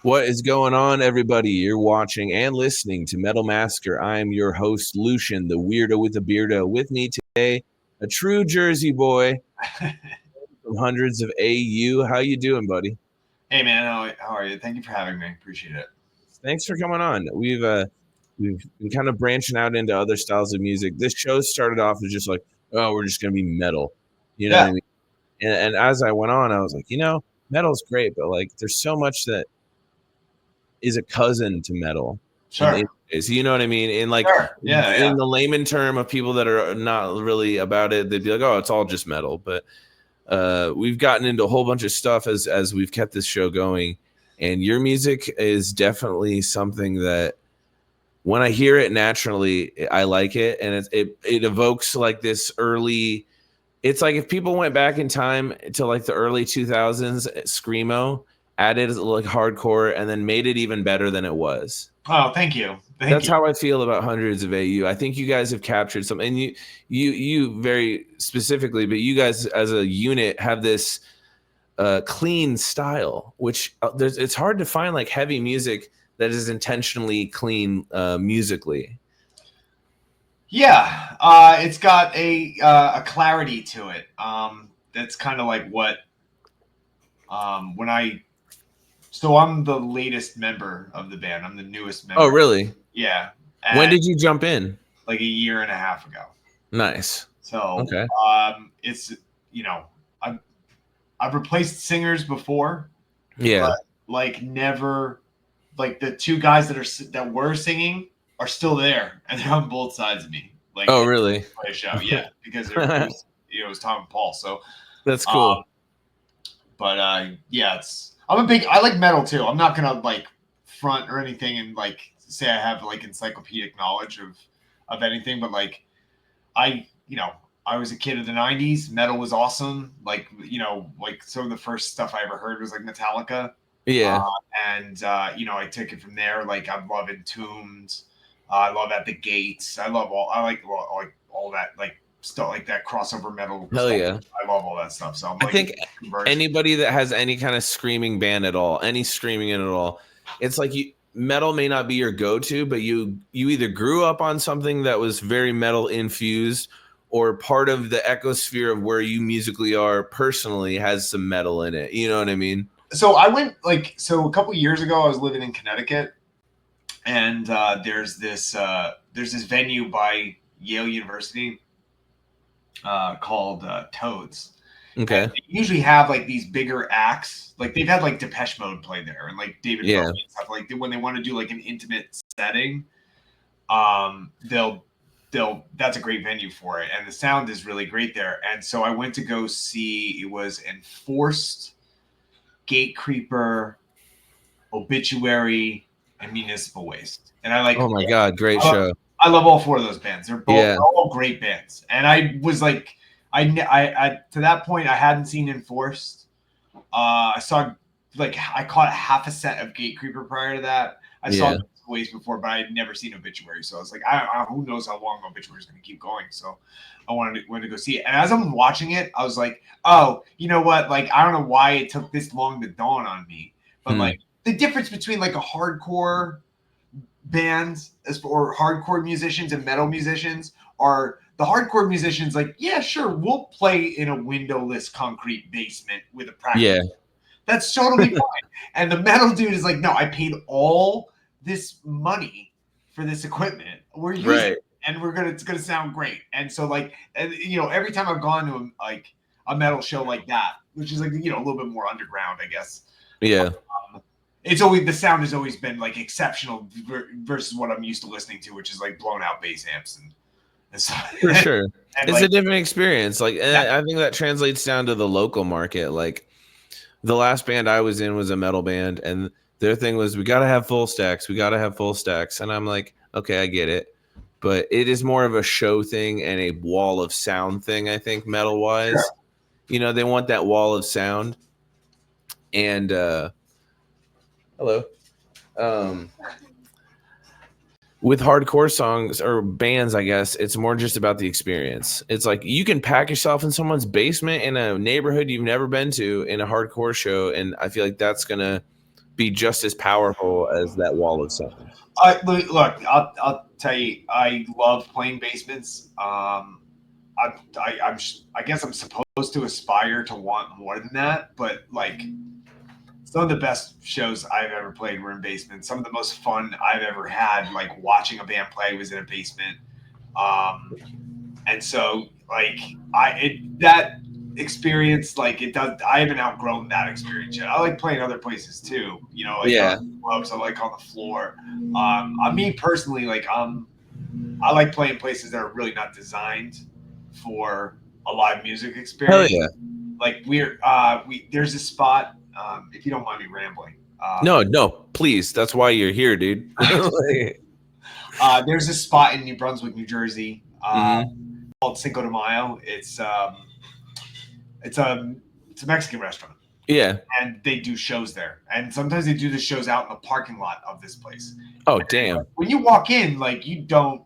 What is going on, everybody? You're watching and listening to Metal Massacre. I am your host, Lucian, the weirdo with the beardo. With me today, a true Jersey boy from hundreds of AU. How you doing, buddy? Hey man, how are you? Thank you for having me. Appreciate it. Thanks for coming on. We've been kind of branching out into other styles of music. This show started off as just like, oh, we're just gonna be metal. You know what Yeah, I mean? And as I went on, I was like, metal's great, but like there's so much that is a cousin to metal in sure. ways, you know what I mean? In like Sure. Yeah, in yeah. the layman term of people that are not really about it, they'd be like, "Oh, it's all just metal." But we've gotten into a whole bunch of stuff as we've kept this show going, and your music is definitely something that when I hear it naturally, I like it, and it evokes like this early. It's like if people went back in time to like the early 2000s, screamo added like hardcore and then made it even better than it was. Oh, thank you. Thank That's you. how I feel about hundreds of AU. I think you guys have captured something, and you very specifically, but you guys as a unit have this clean style, which it's hard to find like heavy music that is intentionally clean musically. Yeah, it's got a clarity to it. That's kind of like what when I. So I'm the latest member of the band. I'm the newest Oh, member. really? Yeah, When and did you jump in? like a year and a half ago. Nice. So Okay. it's you know I've I've replaced singers before, Yeah. but like never like the two guys that were singing are still there and they're on both sides of me like Oh, in really? the show, yeah, because it was Tom and Paul. So That's um cool. but yeah, I like metal too. I'm not gonna like front or anything and like say I have like encyclopedic knowledge of anything, but like I I was a kid of the 90s. Metal was awesome. Like, like some of the first stuff I ever heard was like Metallica. Uh, Yeah. and I took it from there. Like, I'm loving Entombed. I love At the Gates. I like all that, like, stuff like that crossover metal Hell stuff. yeah. I love all that stuff. So I'm I like, think conversion. anybody that has any kind of screaming band at all, any screaming in at all, it's like metal may not be your go-to, but you either grew up on something that was very metal infused or part of the ecosphere of where you musically are personally has some metal in it. You know what I mean? So I went, so a couple years ago, I was living in Connecticut, and there's this venue by Yale University called Toads. And Okay. they usually have like these bigger acts. Like they've had like Depeche Mode play there and like David Bowie Yeah. and stuff. Like when they want to do like an intimate setting, they'll that's a great venue for it. And the sound is really great there. And so I went to go see, it was Enforced, Gatecreeper, Obituary, and Municipal Waste. And Oh my God, great I love, show. I love all four of those bands. Yeah. They're all great bands. And I was like, I to that point I hadn't seen Enforced. I saw I caught half a set of Gatecreeper prior to that. I saw Yeah. Ways before, but I had never seen Obituary, so I was like, who knows how long Obituary is going to keep going. So I wanted to go see it. And as I'm watching it, I was like, oh, you know what? Like I don't know why it took this long to dawn on me, but Hmm. like the difference between like a hardcore bands or hardcore musicians and metal musicians are the hardcore musicians like, yeah, sure, we'll play in a windowless concrete basement with a practice. Yeah. That's totally fine. And the metal dude is like, no, I paid all this money for this equipment. We're using Right. it and it's gonna sound great. And so like, and every time I've gone to a metal show like that, which is like, a little bit more underground, I guess. Yeah. It's always, the sound has always been like exceptional versus what I'm used to listening to, which is like blown out bass amps and so, For sure. and It's a like, different experience. Like, yeah, and I think that translates down to the local market. Like, the last band I was in was a metal band, and their thing was, we got to have full stacks. We got to have full stacks. And I'm like, okay, I get it. But it is more of a show thing and a wall of sound thing, I think, metal sure. wise. They want that wall of sound. And, hello. Um, with hardcore songs or bands, I guess it's more just about the experience. It's like you can pack yourself in someone's basement in a neighborhood you've never been to in a hardcore show, and I feel like that's gonna be just as powerful as that wall of sound. Look, I'll tell you, I love playing basements. I guess I'm supposed to aspire to want more than that, but like some of the best shows I've ever played were in basements. Some of the most fun I've ever had, like watching a band play, was in a basement. Um, and so like that experience, like it does. I haven't outgrown that experience yet. I like playing other places too. You know, like Yeah. clubs. I like on the floor. Me personally, like I like playing places that are really not designed for a live music Hell experience. yeah. Like there's a spot. If you don't mind me rambling. No, please. That's why you're here, dude. There's a spot in New Brunswick, New Jersey, called Cinco de Mayo. It's a Mexican restaurant, Yeah. and they do shows there. And sometimes they do the shows out in the parking lot of this place. Oh, damn. When you walk in, like you don't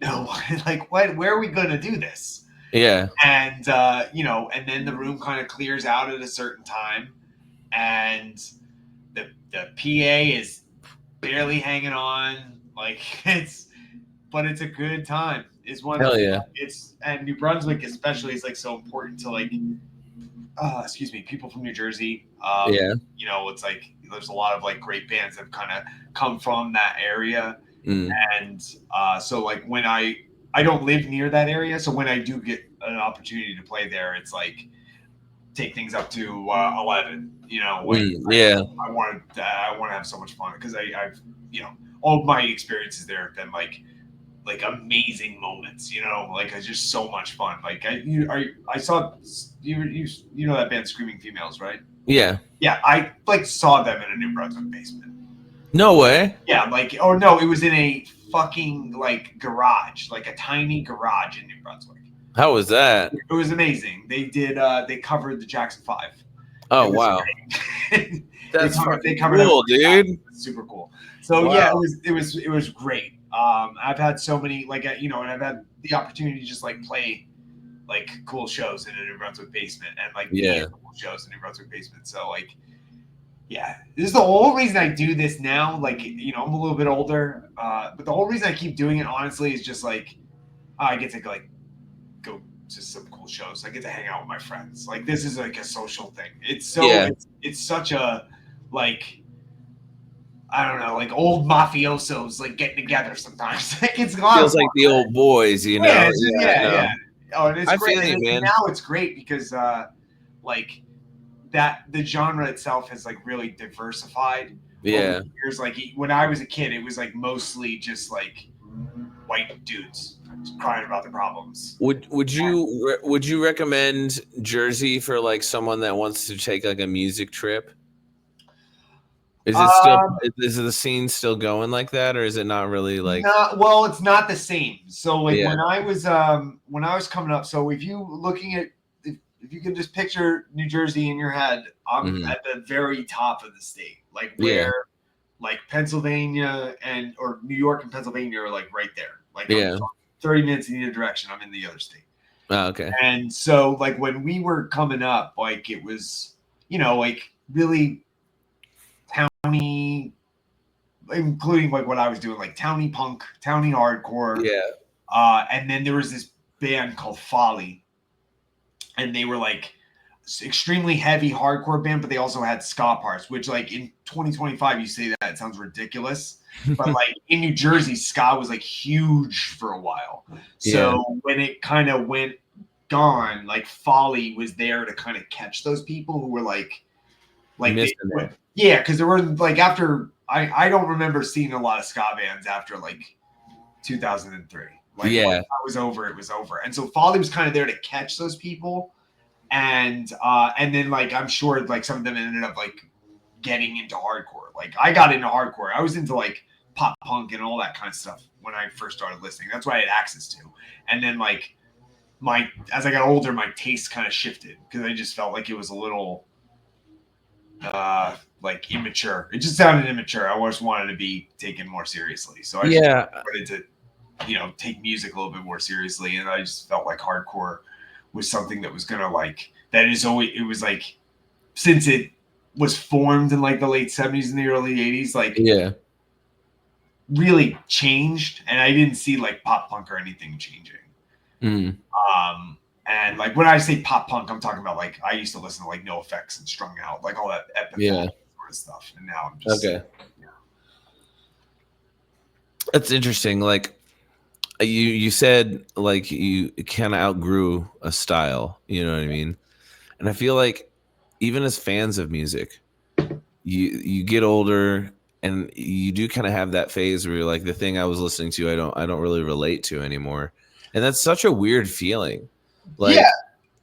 know, like where are we gonna do this? Yeah. And and then the room kind of clears out at a certain time, and the PA is barely hanging on. Like but it's a good time. It's one. Hell yeah. And New Brunswick especially is like so important to like, people from New Jersey. Yeah. It's like there's a lot of like great bands that kind of come from that area, and so like when I don't live near that area, so when I do get an opportunity to play there, it's like take things up to 11. Yeah. I want to have so much fun because I've all my experiences there have been like amazing moments. Like it's just so much fun. Like I saw you know that band Screaming Females, right? Yeah. Yeah, I like saw them in a New Brunswick basement. No way. Yeah, like no, it was in a fucking like garage, like a tiny garage in New Brunswick. How was that? It was amazing. They did. They covered the Jackson 5. Oh wow, that's they covered cool, dude. Super cool. So wow. Yeah, it was great. I've had so many and I've had the opportunity to just like play like cool shows in a New Brunswick basement and like cool shows in New Brunswick basement. So like, yeah, this is the whole reason I do this now. Like I'm a little bit older, but the whole reason I keep doing it honestly is just like I get to like go to some cool shows. I get to hang out with my friends. Like this is like a social thing. It's so it's such a like I don't know, like old mafiosos like getting together sometimes. Like it's feels like the old boys, you know. Yeah. Oh, and it's great. You, man. Now it's great because like that the genre itself has like really diversified. Yeah. Years, like when I was a kid, it was like mostly just like white dudes crying about their problems. Would you recommend Jersey for like someone that wants to take like a music trip? Is the scene still going like that, or is it not really like? Well, it's not the same. So like when I was coming up, so if you can just picture New Jersey in your head, I'm at the very top of the state, like where like Pennsylvania or New York and Pennsylvania are like right there. Like 30 minutes in either direction. I'm in the other state. Oh, okay. And so like when we were coming up, like it was, like really towny, including like what I was doing, like towny punk, towny hardcore. Yeah. And then there was this band called Folly, and they were like extremely heavy hardcore band, but they also had ska parts, which like in 2025 you say that it sounds ridiculous, but like in New Jersey ska was like huge for a while. So when it kind of went gone, like Folly was there to kind of catch those people who were like because there were like after I don't remember seeing a lot of ska bands after like 2003. Like when I was over, it was over. And so Folly was kind of there to catch those people. And then like I'm sure like some of them ended up like getting into hardcore. Like I got into hardcore. I was into like pop punk and all that kind of stuff when I first started listening. That's what I had access to. And then like as I got older, my taste kind of shifted because I just felt like it was a little like immature. It just sounded immature. I always wanted to be taken more seriously. So I just wanted to, take music a little bit more seriously. And I just felt like hardcore was something that was gonna like it was like since it was formed in like the late 70s and the early 80s, like Yeah. really changed, and I didn't see like pop punk or anything changing. Mm. And like when I say pop punk, I'm talking about like I used to listen to like No Effects and Strung Out, like all that Yeah. sort of stuff, and now I'm just Okay. That's interesting. Like you said, like you kind of outgrew a style. You know what I mean? And I feel like even as fans of music, you get older and you do kind of have that phase where you're like, the thing I was listening to, I don't really relate to anymore, and that's such a weird feeling. Like,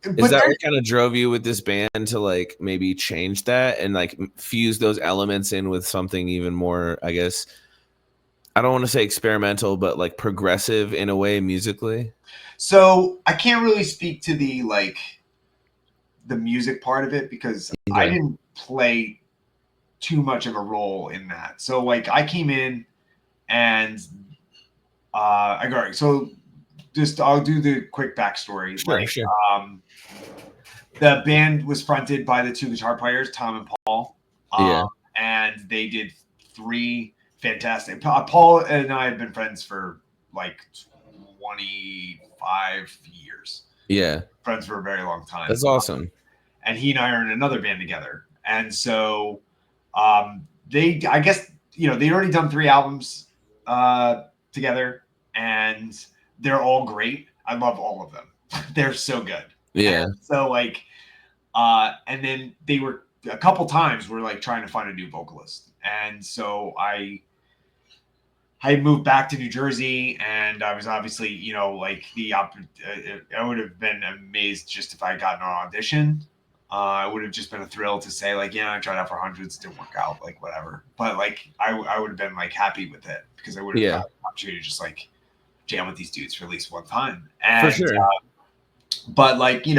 is that what kind of drove you with this band to like maybe change that and like fuse those elements in with something even more, I guess, I don't want to say experimental, but like progressive in a way musically? So I can't really speak to the music part of it because I Okay. didn't play too much of a role in that. So like I came in and I got so just I'll do the quick backstory. Sure, Like sure. the band was fronted by the two guitar players, Tom and Paul. Yeah. And they did 3 fantastic. Paul and I have been friends for like 25 years. Yeah. Friends for a very long time. That's awesome. And he and I are in another band together. And so they, I guess, they'd already done 3 albums together, and they're all great. I love all of them. They're so good. Yeah. And so like, and then they were a couple times we're like trying to find a new vocalist. And so I moved back to New Jersey, and I was obviously, like I would have been amazed just if I had gotten an audition. It would have just been a thrill to say like, yeah, I tried out for hundreds, didn't work out, like whatever. But like, I would have been like happy with it because I would have got an opportunity to just like jam with these dudes for at least one time. And, For sure. But like, they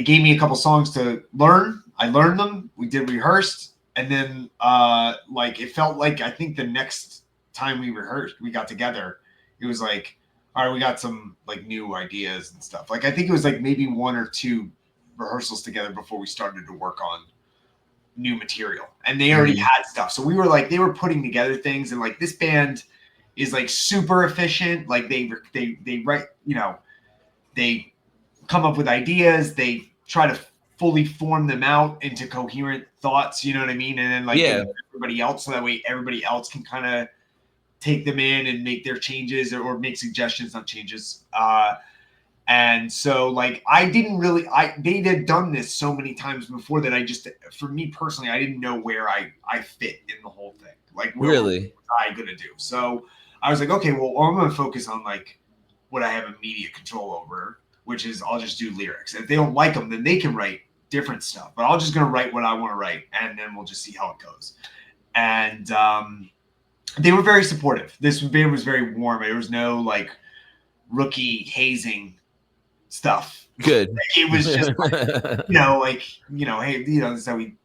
gave me a couple songs to learn. I learned them. We did rehearsed. And then like it felt like I think the next time we got together, it was like, all right, we got some like new ideas and stuff. Like I think it was like maybe 1 or 2 rehearsals together before we started to work on new material. And they already had stuff. So we were like, they were putting together things, and like this band is like super efficient. Like they write, they come up with ideas, they try to fully form them out into coherent thoughts, you know what I mean? And then like everybody else, so that way everybody else can kind of take them in and make their changes or make suggestions, not changes. And so like they had done this so many times before that I just, for me personally, I didn't know where I fit in the whole thing. Like what was I gonna do? So I was like, okay, well, I'm gonna focus on like what I have immediate control over, which is I'll just do lyrics. If they don't like them, then they can write different stuff. But I'm just going to write what I want to write, and then we'll just see how it goes. And they were very supportive. This band was very warm. There was no like rookie hazing stuff. Good. It was just like, hey, this is how we,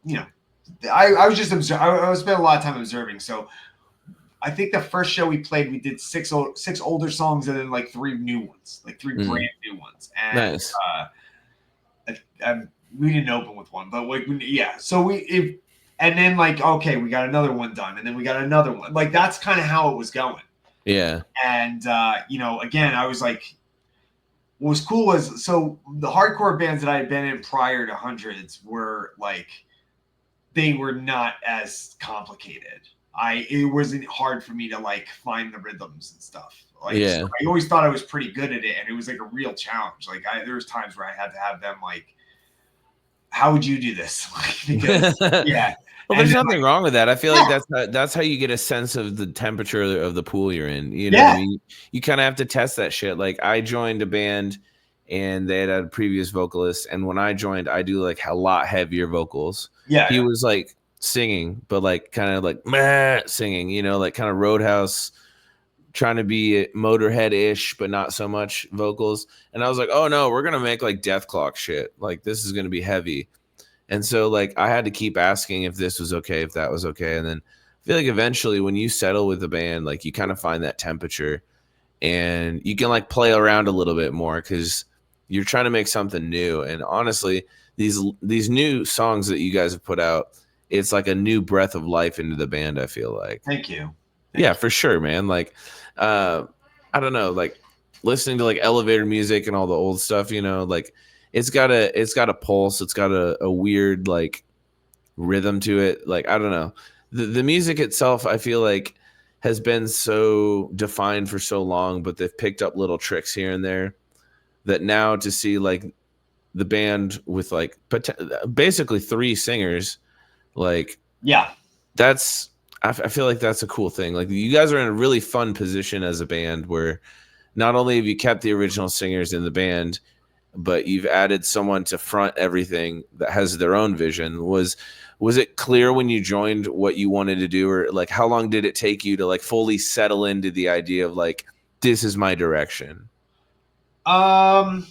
I was just I was spending a lot of time observing. So I think the first show we played, we did 6 older songs and then like 3 new ones, like 3 brand new ones. And nice. We didn't open with one, but like, So and then like, okay, we got another one done, and then we got another one. Like that's kind of how it was going. Yeah. And again, I was like, what was cool was, so the hardcore bands that I had been in prior to Hundreds were like, they were not as complicated. It wasn't hard for me to like find the rhythms and stuff. Like, so I always thought I was pretty good at it, and it was like a real challenge. Like there was times where I had to have them like, how would you do this? Because well, there's nothing wrong with that. I feel like that's how you get a sense of the temperature of the pool you're in. You know what I mean? You kind of have to test that shit. Like I joined a band and they had a previous vocalist, and when I joined, I do like a lot heavier vocals. He was like singing, but like kind of like meh singing, like kind of Roadhouse, trying to be Motorhead-ish, but not so much vocals. And I was like, oh no, we're gonna make like Death Clock shit. Like this is gonna be heavy. And so like I had to keep asking if this was okay, if that was okay. And then I feel like eventually when you settle with the band, like you kind of find that temperature and you can like play around a little bit more, because You're trying to make something new. And honestly, these new songs that you guys have put out, it's like a new breath of life into the band, I feel like. Thank you. Yeah, for sure, man. Like, I don't know, like listening to like elevator music and all the old stuff, you know, like it's got a pulse, it's got a weird like rhythm to it. Like, I don't know. The music itself, I feel like has been so defined for so long, but they've picked up little tricks here and there that now to see like the band with like basically 3 singers, like Yeah. that's I feel like that's a cool thing. Like you guys are in a really fun position as a band where not only have you kept the original singers in the band, but you've added someone to front everything that has their own vision. Was it clear when you joined what you wanted to do, or like how long did it take you to like fully settle into the idea of like this is my direction? I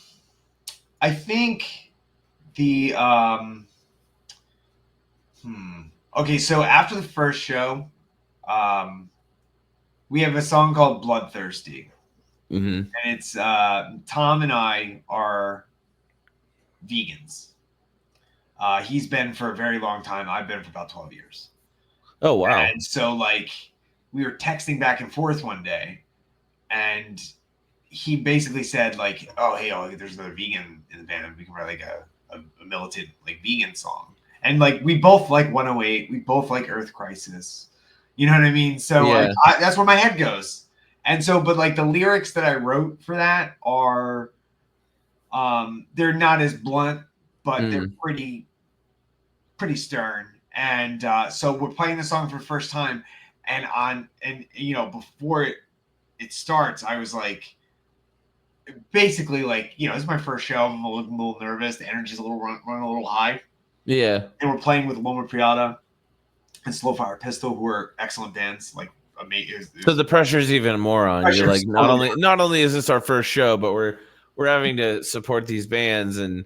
think the okay, so after the first show, we have a song called Bloodthirsty. Mm-hmm. And it's Tom and I are vegans. He's been for a very long time. I've been for about 12 years. Oh, wow. And so, like, we were texting back and forth one day, and he basically said, like, oh, hey, there's another vegan in the band. We can write, like, a militant, like, vegan song. And, like, we both like 108. We both like Earth Crisis. You know what I mean? So, Yeah. like, that's where my head goes. And so, but, like, the lyrics that I wrote for that are, they're not as blunt, but they're pretty stern. And so we're playing the song for the first time, and you know, before it starts, I was like, basically like, you know, this is my first show. I'm a little nervous. The energy's a little running a little high. Yeah. And we're playing with Loma Priada and Slow Fire Pistol, who are excellent bands. Like, amazing. So the pressure's even more on you. Like not only is this our first show, but we're having to support these bands. And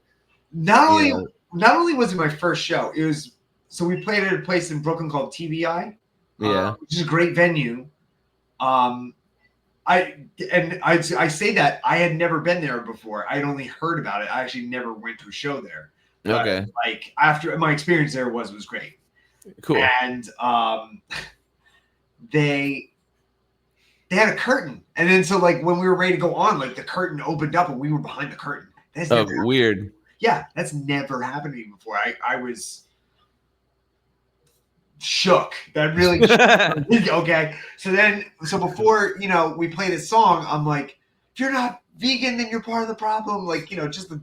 not only was it my first show, it was, so we played at a place in Brooklyn called TBI, which is a great venue. I say that I had never been there before. I had only heard about it. I actually never went to a show there. But, okay. Like, after my experience there was great. Cool. And they had a curtain, and then so like when we were ready to go on, like the curtain opened up and we were behind the curtain. That's weird. Yeah, that's never happened to me before. I was shook. That really okay. So before, you know, we play this song, I'm like, if you're not vegan, then you're part of the problem. Like, you know, just a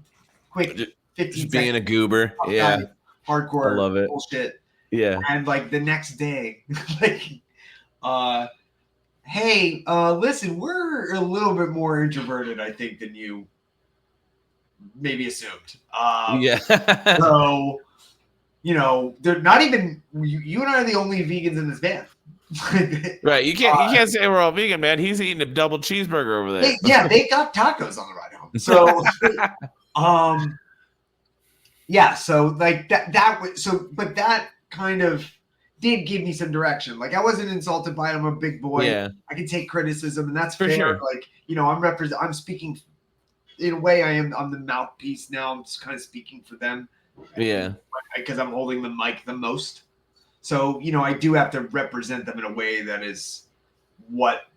quick 15 just being a goober. Yeah. Hardcore I love it. bullshit. Yeah. And like the next day, like, hey, listen, we're a little bit more introverted, I think, than you maybe assumed. Yeah. So, you know, they're not even you and I are the only vegans in this band. Right. You can't say we're all vegan, man. He's eating a double cheeseburger over there. They got tacos on the ride home. So yeah, so like that was so, but that kind of did give me some direction. Like, I wasn't insulted by it. I'm a big boy. Yeah. I can take criticism, and that's for fair. Sure. Like, you know, I'm speaking in a way. I'm the mouthpiece now. I'm just kind of speaking for them. Yeah. Because I'm holding the mic the most. So, you know, I do have to represent them in a way that is what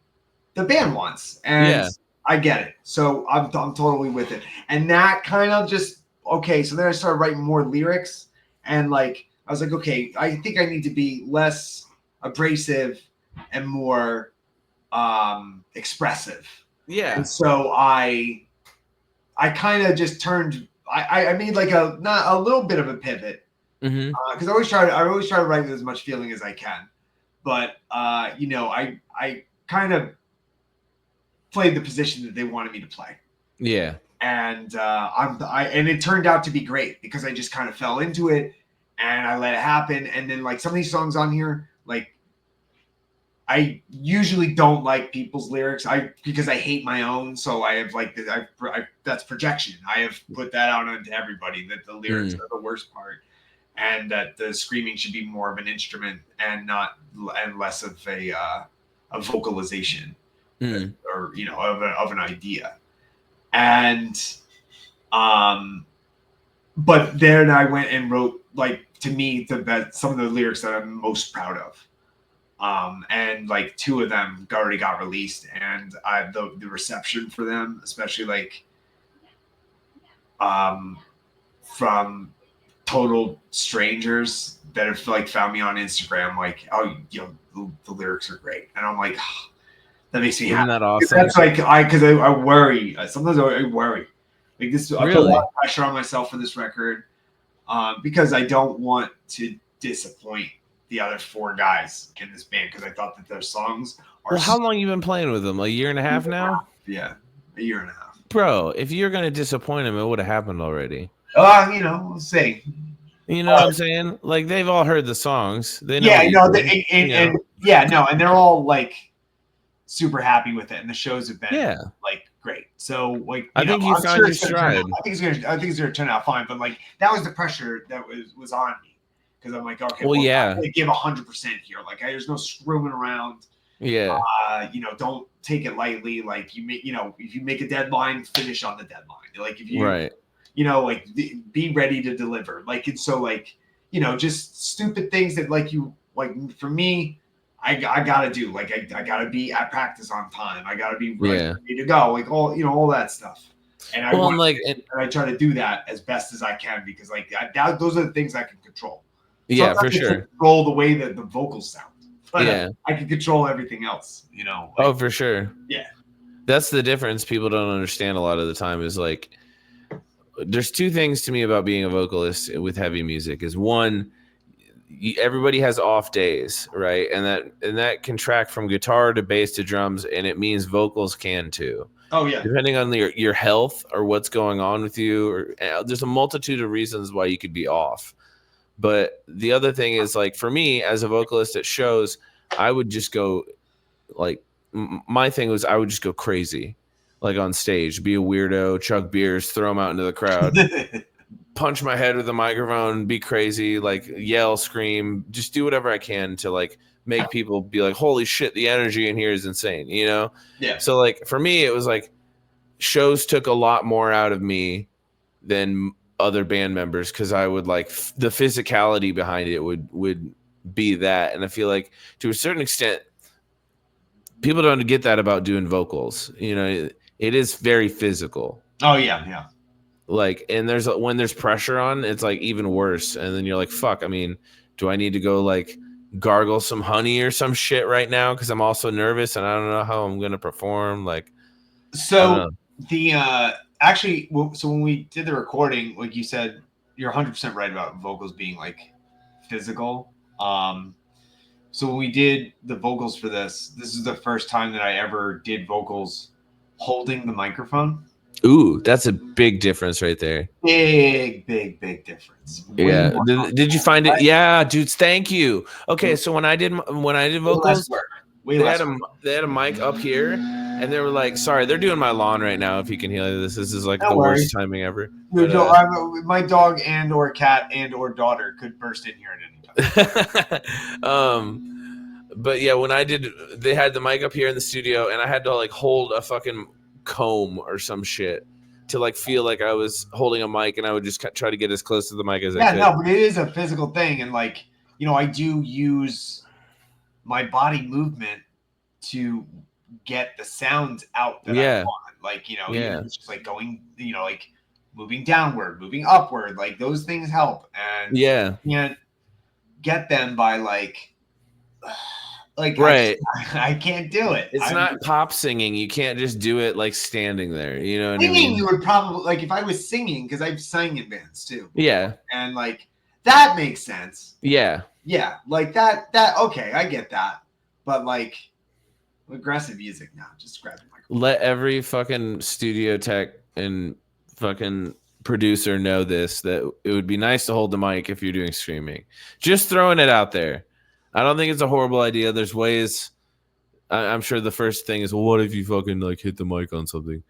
the band wants. And I get it. So I'm totally with it. And that kind of just, okay. So then I started writing more lyrics, and like, I was like, okay, I think I need to be less abrasive and more expressive. Yeah. And so I kind of just turned, I made like not a little bit of a pivot, because I always try to write with as much feeling as I can, but you know, I kind of played the position that they wanted me to play. Yeah. And and it turned out to be great because I just kind of fell into it and I let it happen. And then like some of these songs on here, like, I usually don't like people's lyrics because I hate my own. So I have like that's projection. I have put that out onto everybody that the lyrics are the worst part, and that the screaming should be more of an instrument and less of a vocalization or, you know, of an idea. And But then I went and wrote, like, to me, some of the lyrics that I'm most proud of. And like 2 of them already got released, and the reception for them, especially like from total strangers that have like found me on Instagram, like, oh, the lyrics are great, and I'm like, oh, that makes me Isn't happy. that awesome? That's like because I worry. Sometimes I worry. Like this, I put a lot of pressure on myself for this record, because I don't want to disappoint the other 4 guys in this band, because I thought that their songs are. Well, how long you been playing with them? A year and a half now? Yeah, a year and a half. Bro, if you're gonna disappoint them, it would have happened already. We'll see. You know what I'm saying? Like, they've all heard the songs. They know. Yeah, and they're all like super happy with it, and the shows have been like great. So like, I think you found your stride. I think it's gonna turn out fine. But like, that was the pressure that was on me, because I'm like, okay, I'm gonna give 100% here. Like, there's no screwing around. Yeah. Don't take it lightly. Like, if you make a deadline, finish on the deadline. Like, if you like, be ready to deliver. Like, and so like, just stupid things that like for me, I gotta do. Like, I gotta be at practice on time. I gotta be ready to go. Like, all that stuff. And I try to do that as best as I can, because like those are the things I can control. Yeah, for sure. Control the way that the vocals sound. But I can control everything else. Oh, for sure. Yeah. That's the difference people don't understand a lot of the time, is like, there's 2 things to me about being a vocalist with heavy music. Is one, everybody has off days, right? And that can track from guitar to bass to drums, and it means vocals can too. Oh yeah. Depending on your health or what's going on with you, or there's a multitude of reasons why you could be off. But the other thing is, like, for me as a vocalist at shows, I would just go, like, my thing was I would just go crazy, like on stage, be a weirdo, chug beers, throw them out into the crowd, punch my head with a microphone, be crazy, like yell, scream, just do whatever I can to like make people be like, holy shit, the energy in here is insane, Yeah. So like for me, it was like shows took a lot more out of me than other band members, because I would like the physicality behind it would be that. And I feel like to a certain extent, people don't get that about doing vocals. It is very physical. Oh yeah. Like, and when there's pressure on, it's like even worse. And then you're like, fuck, I mean, do I need to go like gargle some honey or some shit right now? Cause I'm also nervous and I don't know how I'm going to perform. Like, so so when we did the recording, like you said, you're 100% right about vocals being like physical. So when we did the vocals for this is the first time that I ever did vocals holding the microphone. Ooh, that's a big difference right there. Big difference. Yeah. Did you find it? Yeah, dudes. Thank you. Okay, so when I did vocals, they had a mic up here, and they were like, "Sorry, they're doing my lawn right now. If you can hear this, this is like the worst timing ever." But, my dog and or cat and or daughter could burst in here at any time. But yeah, when I did, they had the mic up here in the studio, and I had to like hold a fucking comb or some shit to like feel like I was holding a mic, and I would just try to get as close to the mic as I could. Yeah, no, but it is a physical thing, and like, I do use my body movement to get the sounds out that I want. Like, it's just like going, like moving downward, moving upward, like those things help. And you can't get them by like right. I can't do it. It's not pop singing. You can't just do it like standing there. You know what singing, I mean? You would probably, like, if I was singing, because I've sang in bands too. Yeah. And like that makes sense. Yeah. Yeah. Like that okay, I get that. But like aggressive music, now just grab the microphone. Let every fucking studio tech and fucking producer know this, that it would be nice to hold the mic if you're doing streaming. Just throwing it out there. I don't think it's a horrible idea. There's ways. I'm sure the first thing is, well, what if you fucking like hit the mic on something?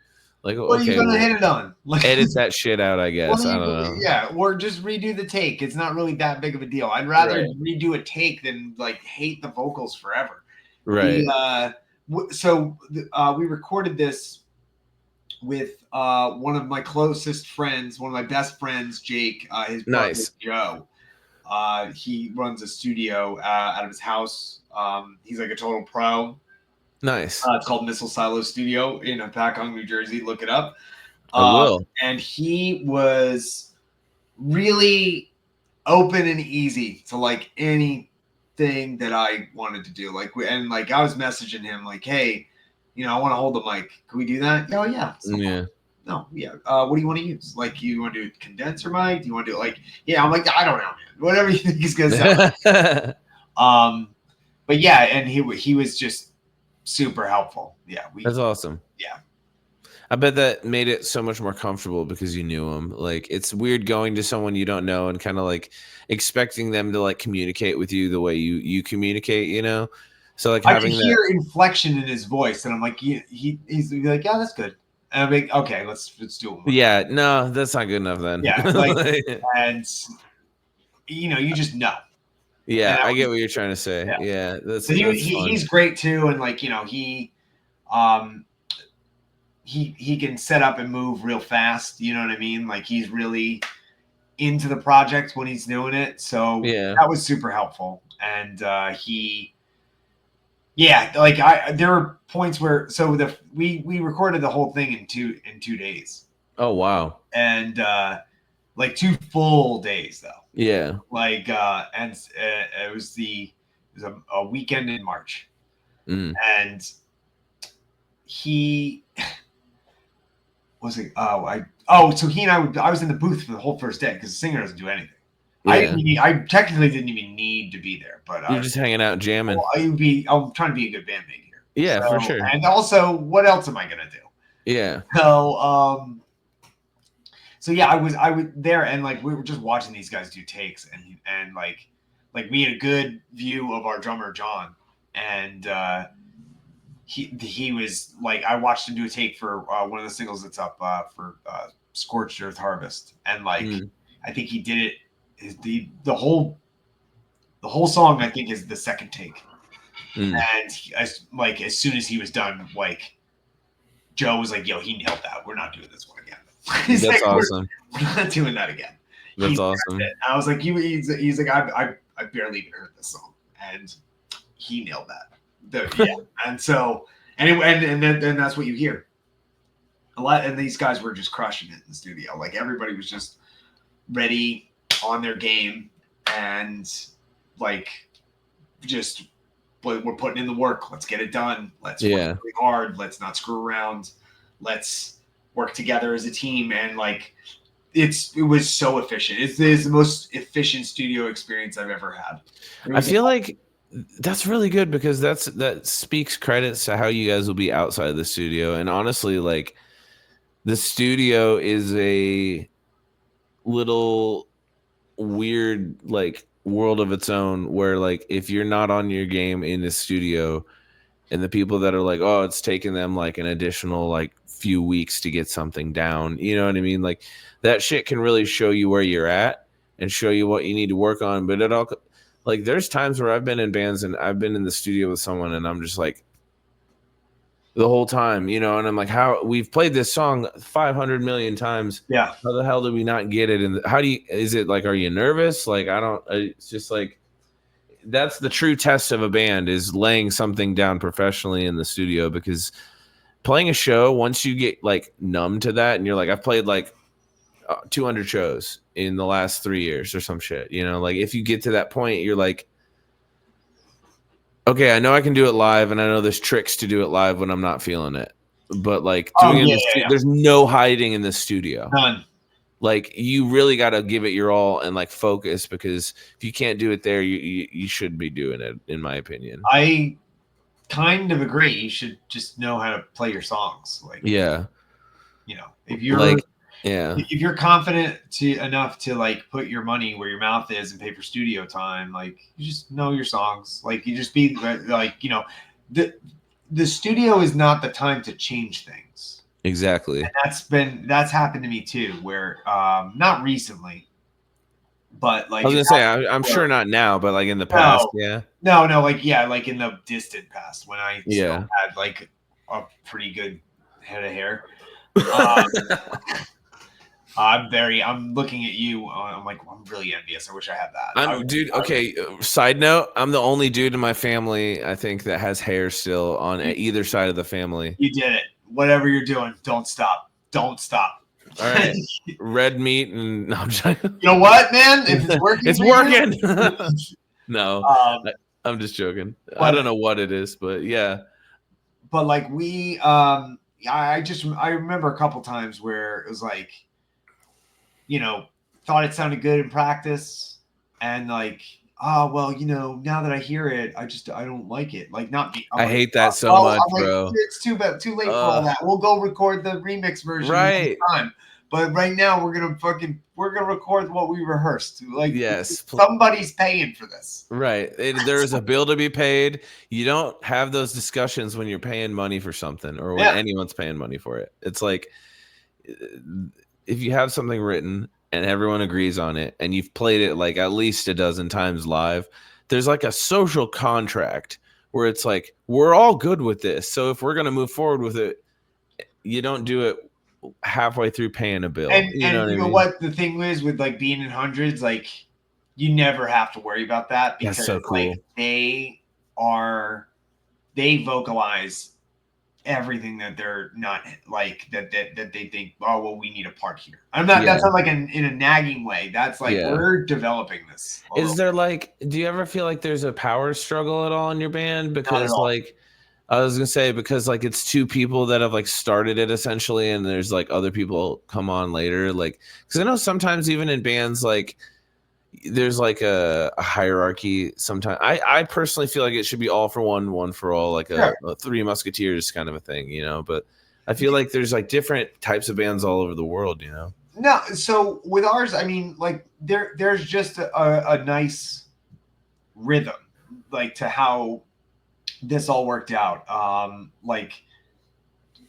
Like, what are you gonna hit it on? Like, edit that shit out, I guess. I don't know. Yeah, or just redo the take. It's not really that big of a deal. I'd rather redo a take than like hate the vocals forever. Right. So we recorded this with one of my closest friends, one of my best friends, Jake, his brother Nice. Joe. He runs a studio out of his house. He's like a total pro. Nice. It's called Missile Silo Studio in Paccong, New Jersey. Look it up. I will. And he was really open and easy to like anything that I wanted to do. Like, and like I was messaging him like, hey, you know, I want to hold the mic. Can we do that? Oh yeah. Yeah. No, yeah. What do you want to use? Like, you want to do a condenser mic? Do you want to do like, yeah? I'm like, I don't know, man. Whatever you think is gonna sound. But yeah, and he was just super helpful. Yeah, That's awesome. Yeah. I bet that made it so much more comfortable because you knew him. Like, it's weird going to someone you don't know and kind of like expecting them to like communicate with you the way you communicate, you know? So like I having could that hear inflection in his voice, and I'm like, he's like, yeah, that's good. And I'm like, okay, let's do it. Yeah, no, that's not good enough then. Yeah, like, and you know, you just know. Yeah, And I get what you're trying to say. Yeah, that's so fun. he's great too, and like, you know, he can set up and move real fast. You know what I mean? Like, he's really into the project when he's doing it. So yeah, that was super helpful. And like there were points where we recorded the whole thing in two days. Oh wow. And like 2 full days though. Yeah. Like and it was a weekend in March. And he was like, so he and I was in the booth for the whole first day because the singer doesn't do anything. Yeah. I technically didn't even need to be there, but you're just hanging out jamming. I'm trying to be a good bandmate here. Yeah, for sure. And also, what else am I gonna do? Yeah. So yeah, I was there, and like we were just watching these guys do takes, and like we had a good view of our drummer John, and he was like, I watched him do a take for one of the singles that's up for Scorched Earth Harvest, and like I think he did it. The whole song I think is the second take, and as soon as he was done, like Joe was like, "Yo, he nailed that. We're not doing this one again." That's like, awesome. We're not doing that again. That's awesome. I was like, he's like, I barely even heard this song, and he nailed that. Yeah, and so anyway, and then that's what you hear a lot. And these guys were just crushing it in the studio. Like, everybody was just ready, on their game, and like just we're putting in the work. Let's get it done. Let's work really hard. Let's not screw around. Let's work together as a team. And like it was so efficient. It's the most efficient studio experience I've ever had. I feel like that's really good because that speaks credits to how you guys will be outside of the studio. And honestly, like, the studio is a little weird like world of its own where like if you're not on your game in the studio and the people that are like, oh, it's taking them like an additional like few weeks to get something down, you know what I mean? Like, that shit can really show you where you're at and show you what you need to work on. But it all, like, there's times where I've been in bands and I've been in the studio with someone and I'm just like, the whole time, you know, and I'm like, how we've played this song 500 million times. Yeah. How the hell did we not get it? And how do you, is it like, are you nervous? Like, it's just like, that's the true test of a band, is laying something down professionally in the studio, because playing a show, once you get like numb to that and you're like, I've played like 200 shows in the last 3 years or some shit, you know, like if you get to that point, you're like, okay, I know I can do it live, and I know there's tricks to do it live when I'm not feeling it. But like there's no hiding in the studio. None. Like, you really got to give it your all and like focus, because if you can't do it there, you should be doing it, in my opinion. I kind of agree. You should just know how to play your songs. Like, yeah, you know, if you're like, yeah, if you're confident enough to like put your money where your mouth is and pay for studio time, like, you just know your songs. Like, you just be like, you know, the studio is not the time to change things. Exactly. And that's happened to me too, where not recently, but like, I was gonna say, I'm sure not now, but like in the past. No, like in the distant past, when I still had like a pretty good head of hair. I'm looking at you. I'm like, I'm really envious. I wish I had that. Dude. Okay. Side note: I'm the only dude in my family, I think, that has hair still on either side of the family. You did it. Whatever you're doing, don't stop. Don't stop. All right. Red meat and no, I'm you know what, man? If it's working, it's working. No, I'm just joking. I don't know what it is, but yeah. But like I remember a couple times where it was like, thought it sounded good in practice, and like, oh well, now that I hear it, I don't like it. Like, not me. I hate that so much, bro. Like, it's too late for all that. We'll go record the remix version right time. But right now we're gonna record what we rehearsed. Like, yes, somebody's paying for this. Right. There's a bill to be paid. You don't have those discussions when you're paying money for something or when anyone's paying money for it. It's like if you have something written and everyone agrees on it and you've played it like at least a dozen times live, there's like a social contract where it's like, we're all good with this. So if we're going to move forward with it, you don't do it halfway through paying a bill. And you know what the thing is with like being in hundreds, like you never have to worry about that because that's so cool. Like they vocalize everything that they're not like that they think, oh well, we need a part here. That's not like in a nagging way. That's like we're developing this. Is there like, do you ever feel like there's a power struggle at all in your band? Because like I was gonna say, because like it's two people that have like started it essentially, and there's like other people come on later. Like, because I know sometimes even in bands like there's like a hierarchy. Sometimes I personally feel like it should be all for one, one for all, like a Three Musketeers kind of a thing, But I feel like there's like different types of bands all over the world, No, so with ours, I mean, like there's just a nice rhythm, like to how this all worked out. Like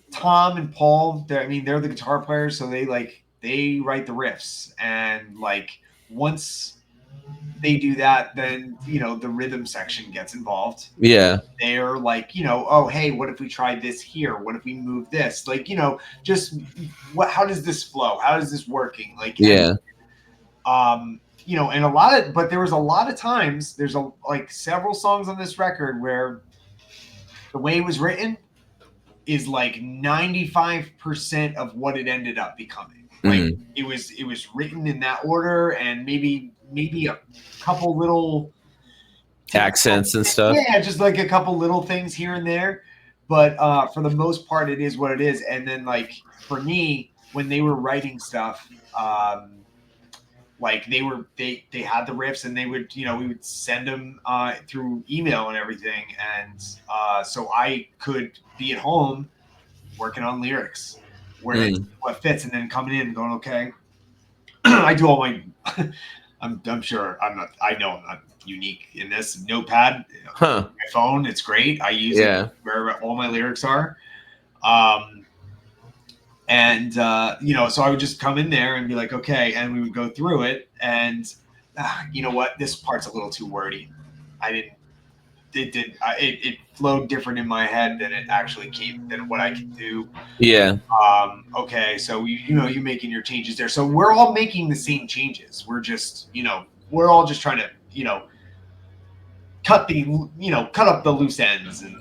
Tom and Paul, they're the guitar players, so they write the riffs, and like once they do that, then the rhythm section gets involved. Yeah, they're like, oh hey, what if we tried this here? What if we move this? Like, just how does this flow? How is this working? Like, yeah. And but there was a lot of times, there's several songs on this record where the way it was written is like 95% of what it ended up becoming. Like it was written in that order, and maybe a couple little accents and stuff. Yeah, just like a couple little things here and there. But for the most part, it is what it is. And then like for me, when they were writing stuff, like they had the riffs, and they would, we would send them through email and everything. And so I could be at home working on lyrics where what fits, and then coming in and going, okay, I do all my, I'm sure I know I'm not unique in this. Notepad, my phone, it's great. I use it where all my lyrics are. And so I would just come in there and be like, okay, and we would go through it, and you know what, this part's a little too wordy. It flowed different in my head than it actually came, than what I can do. Yeah. Okay, so you're making your changes there. So we're all making the same changes. We're just, we're all just trying to, cut up the loose ends and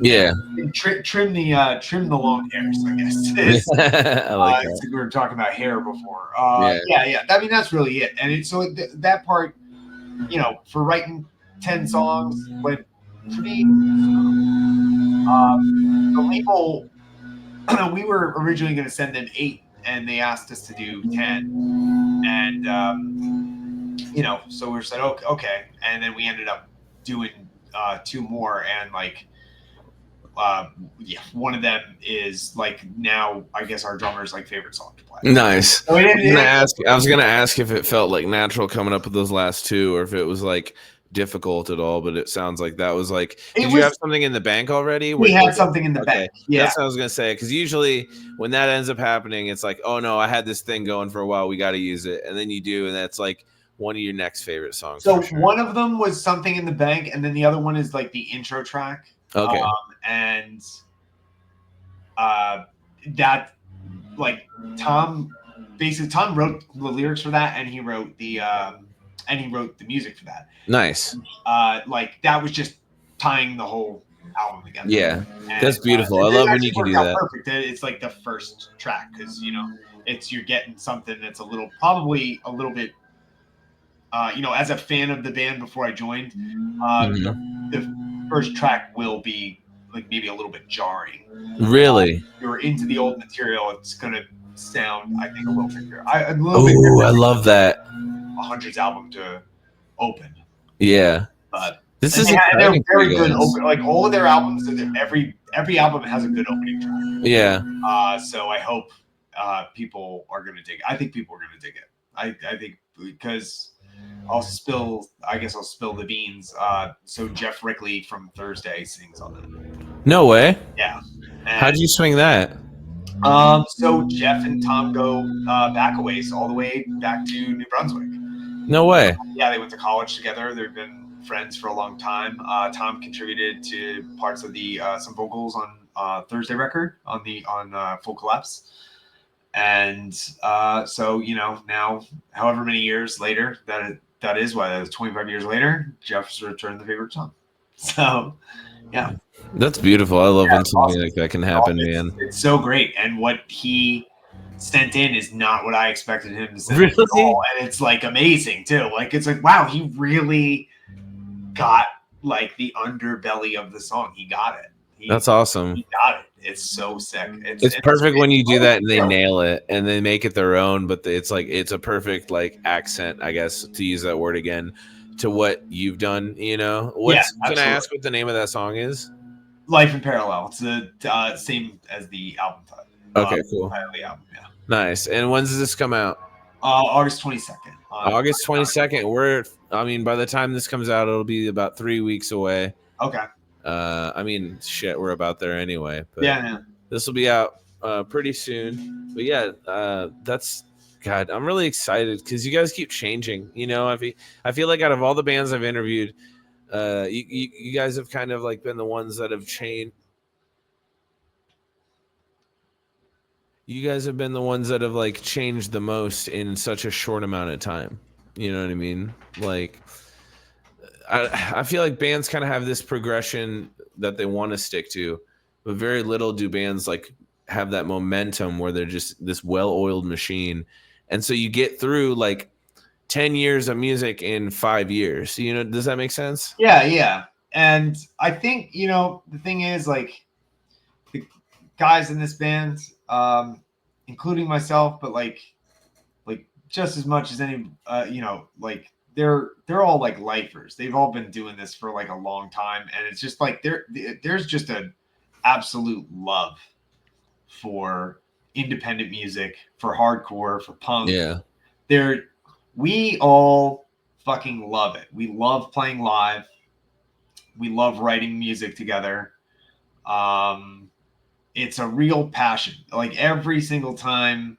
trim the long hairs, I guess. I like that. We were talking about hair before. Yeah. I mean, that's really it. And so that part, for writing 10 songs, went pretty. The label, we were originally going to send them 8, and they asked us to do 10, and so we said okay, and then we ended up doing 2 more, and like one of them is like now I guess our drummer's like favorite song to play. Nice. So I was gonna ask if it felt like natural coming up with those last 2, or if it was like difficult at all, but it sounds like that was like, did you have something in the bank already? We had something in the bank. Yeah, that's what I was gonna say, because usually when that ends up happening, it's like, oh no, I had this thing going for a while, we got to use it, and then you do, and that's like one of your next favorite songs. So one of them was Something in the Bank, and then the other one is like the intro track. Okay. And that like Tom wrote the lyrics for that, and he wrote the music for that. Nice. Like that was just tying the whole album together. Yeah, And, that's beautiful. I it love when actually you can worked do out that. perfect. It's like the first track because you're getting something that's probably a little bit, as a fan of the band before I joined, the first track will be like maybe a little bit jarring. Really? You're into the old material, it's gonna sound, I think, a little bit Oh, I love that. 100's album to open. Yeah. But This is they're exciting for very you good guys. open. Like all of their albums, every album has a good opening track. Yeah. So I hope people are gonna dig it. I think people are gonna dig it. I think because I guess I'll spill the beans. So Jeff Rickley from Thursday sings on that. No way. Yeah. How'd you swing that? So Jeff and Tom go back a ways, all the way back to New Brunswick. No way. Yeah, they went to college together. They've been friends for a long time. Tom contributed to parts of the some vocals on Thursday record on Full Collapse. And so now, however many years later that is 25 years later, Jeff's returned the favorite song. So yeah, that's beautiful. I love when something awesome. like that can happen, man. It's so great, and what he sent in is not what I expected him to send really? in at all. And it's like amazing too. Like it's like, wow, he really got like the underbelly of the song. He got it. That's awesome. He got it. It's so sick. It's perfect when you do that and they nail it and they make it their own, but it's like it's a perfect like accent, I guess, to use that word again, to what you've done. Can I ask what the name of that song is? Life in Parallel. It's the same as the album title. Okay, cool. The album, yeah. Nice. And when does this come out? August 22nd. August 22nd. By the time this comes out, it'll be about 3 weeks away. Okay. We're about there anyway. But yeah. This will be out pretty soon. But yeah, God, I'm really excited because you guys keep changing. I feel like out of all the bands I've interviewed, you guys have kind of like been the ones that have changed. You guys have been the ones that have like changed the most in such a short amount of time. You know what I mean? Like, I feel like bands kind of have this progression that they want to stick to, but very little do bands like have that momentum where they're just this well-oiled machine. And so you get through like 10 years of music in 5 years. Does that make sense? Yeah. And I think, the thing is like the guys in this band, including myself, but like just as much as any, like they're all like lifers. They've all been doing this for like a long time. And it's just like, there's just an absolute love for independent music, for hardcore, for punk. Yeah. We all fucking love it. We love playing live. We love writing music together. It's a real passion. Like every single time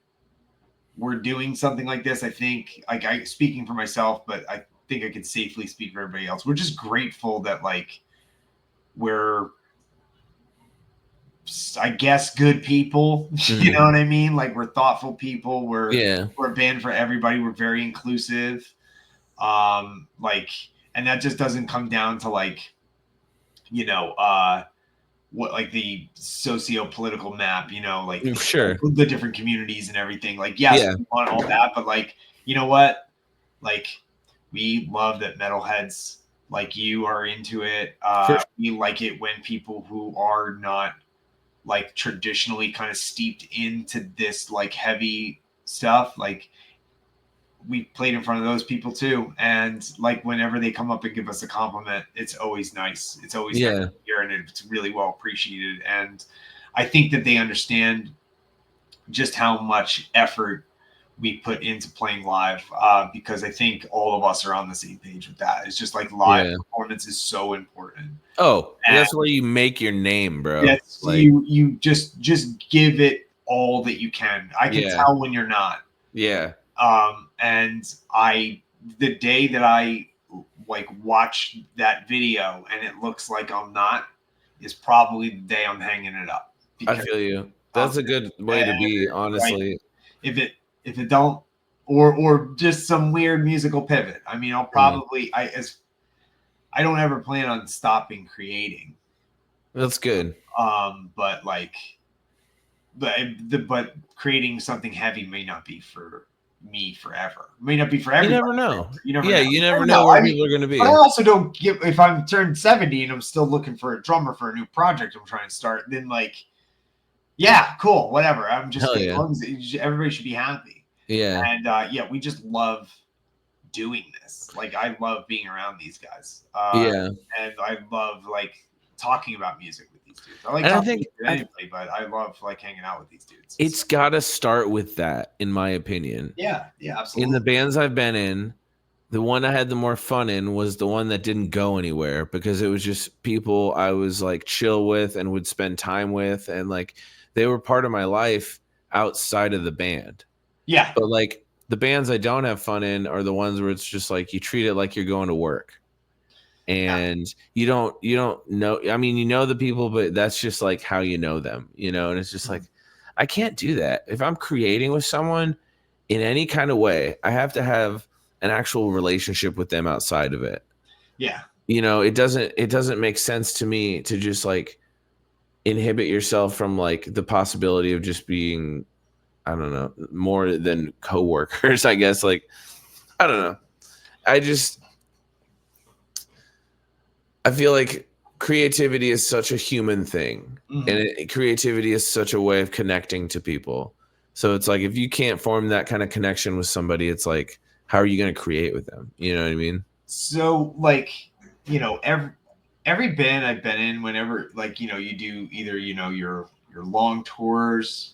we're doing something like this, I think, like speaking for myself, but I think I could safely speak for everybody else. We're just grateful that like we're, I guess, good people. Mm-hmm. You know what I mean? Like we're thoughtful people. We're a band for everybody. We're very inclusive. And that just doesn't come down to like, what like the socio-political map, like sure, the different communities and everything. Like, yes, we want all that, but like, you know what? Like, we love that metalheads like you are into it. We like it when people who are not like traditionally kind of steeped into this like heavy stuff, like we played in front of those people too. And like whenever they come up and give us a compliment, it's always nice. It's always nice to hear, and it's really well appreciated. And I think that they understand just how much effort we put into playing live, because I think all of us are on the same page with that. It's just like live performance is so important. Oh, and that's where you make your name, bro. That's like, you just give it all that you can. I can tell when you're not. Yeah. And the day that I like watch that video and it looks like I'm not, is probably the day I'm hanging it up. I feel you. That's a good way to be, honestly. Like, if it don't, or just some weird musical pivot. I mean, I'll probably I don't ever plan on stopping creating. That's good. But like, but creating something heavy may not be for me forever. It may not be for everybody. You never know. You never yeah, know. you never know where people are going to be. But I also don't give, if I'm turned 70 and I'm still looking for a drummer for a new project I'm trying to start, then like, yeah, cool, whatever. I'm just, as long as everybody should be happy. Yeah. And yeah, we just love doing this. Like, I love being around these guys. Yeah. And I love like talking about music with these dudes. I like talking to anybody, but I love like hanging out with these dudes. It's got to start with that, in my opinion. Yeah, absolutely. In the bands I've been in, the one I had the more fun in was the one that didn't go anywhere because it was just people I was like chill with and would spend time with, and like they were part of my life outside of the band. Yeah. But like the bands I don't have fun in are the ones where it's just like you treat it like you're going to work. And you don't know, I mean, you know the people, but that's just like how you know them, and it's just like, I can't do that. If I'm creating with someone in any kind of way, I have to have an actual relationship with them outside of it. Yeah. It doesn't make sense to me to just like inhibit yourself from like the possibility of just being, I don't know, more than coworkers, I guess. Like, I don't know. I feel like creativity is such a human thing, and creativity is such a way of connecting to people. So it's like, if you can't form that kind of connection with somebody, it's like, how are you going to create with them? You know what I mean? So like, every band I've been in, whenever like, you do either, your long tours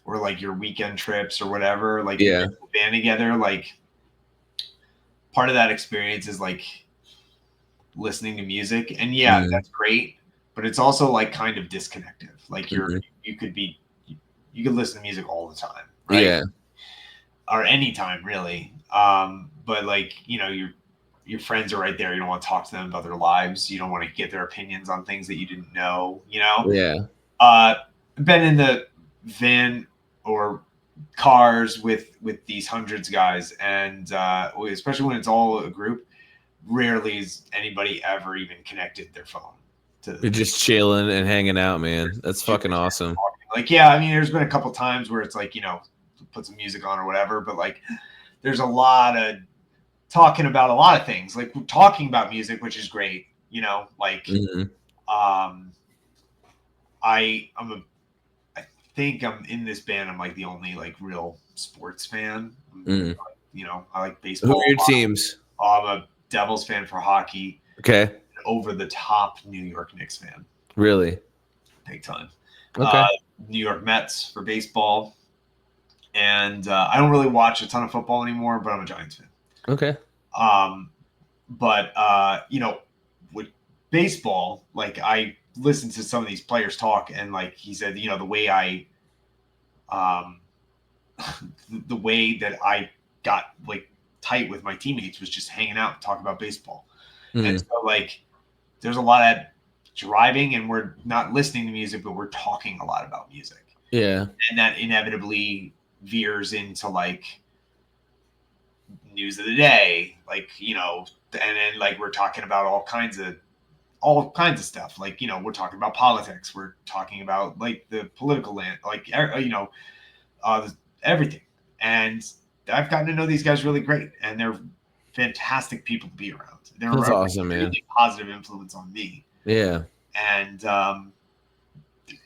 or like your weekend trips or whatever, like you get the band together, like part of that experience is like listening to music, and that's great, but it's also like kind of disconnective. Like you could listen to music all the time, right? Or anytime really. But like, your friends are right there. You don't want to talk to them about their lives. You don't want to get their opinions on things that you didn't know, been in the van or cars with these hundreds of guys, and especially when it's all a group, rarely is anybody ever even connected their phone to You're just chilling and hanging out, man. That's fucking awesome. Like, I mean, there's been a couple times where it's like, put some music on or whatever, but like there's a lot of talking about a lot of things, like talking about music, which is great, like I think I'm in this band, I'm like the only like real sports fan. I like baseball. Who are your teams? I'm a Devils fan for hockey. Okay. Over the top New York Knicks fan. Really? Big time. Okay. New York Mets for baseball. And I don't really watch a ton of football anymore, but I'm a Giants fan. Okay. But with baseball, like I listened to some of these players talk, and like he said, the way the way that I got like tight with my teammates was just hanging out and talking about baseball. And so like there's a lot of driving, and we're not listening to music, but we're talking a lot about music. Yeah. And that inevitably veers into like news of the day, like, and then like we're talking about all kinds of stuff. Like, we're talking about politics. We're talking about like the political land, like, everything. And I've gotten to know these guys really great, and they're fantastic people to be around. They're That's awesome, man. Really positive influence on me. Yeah. And, I'm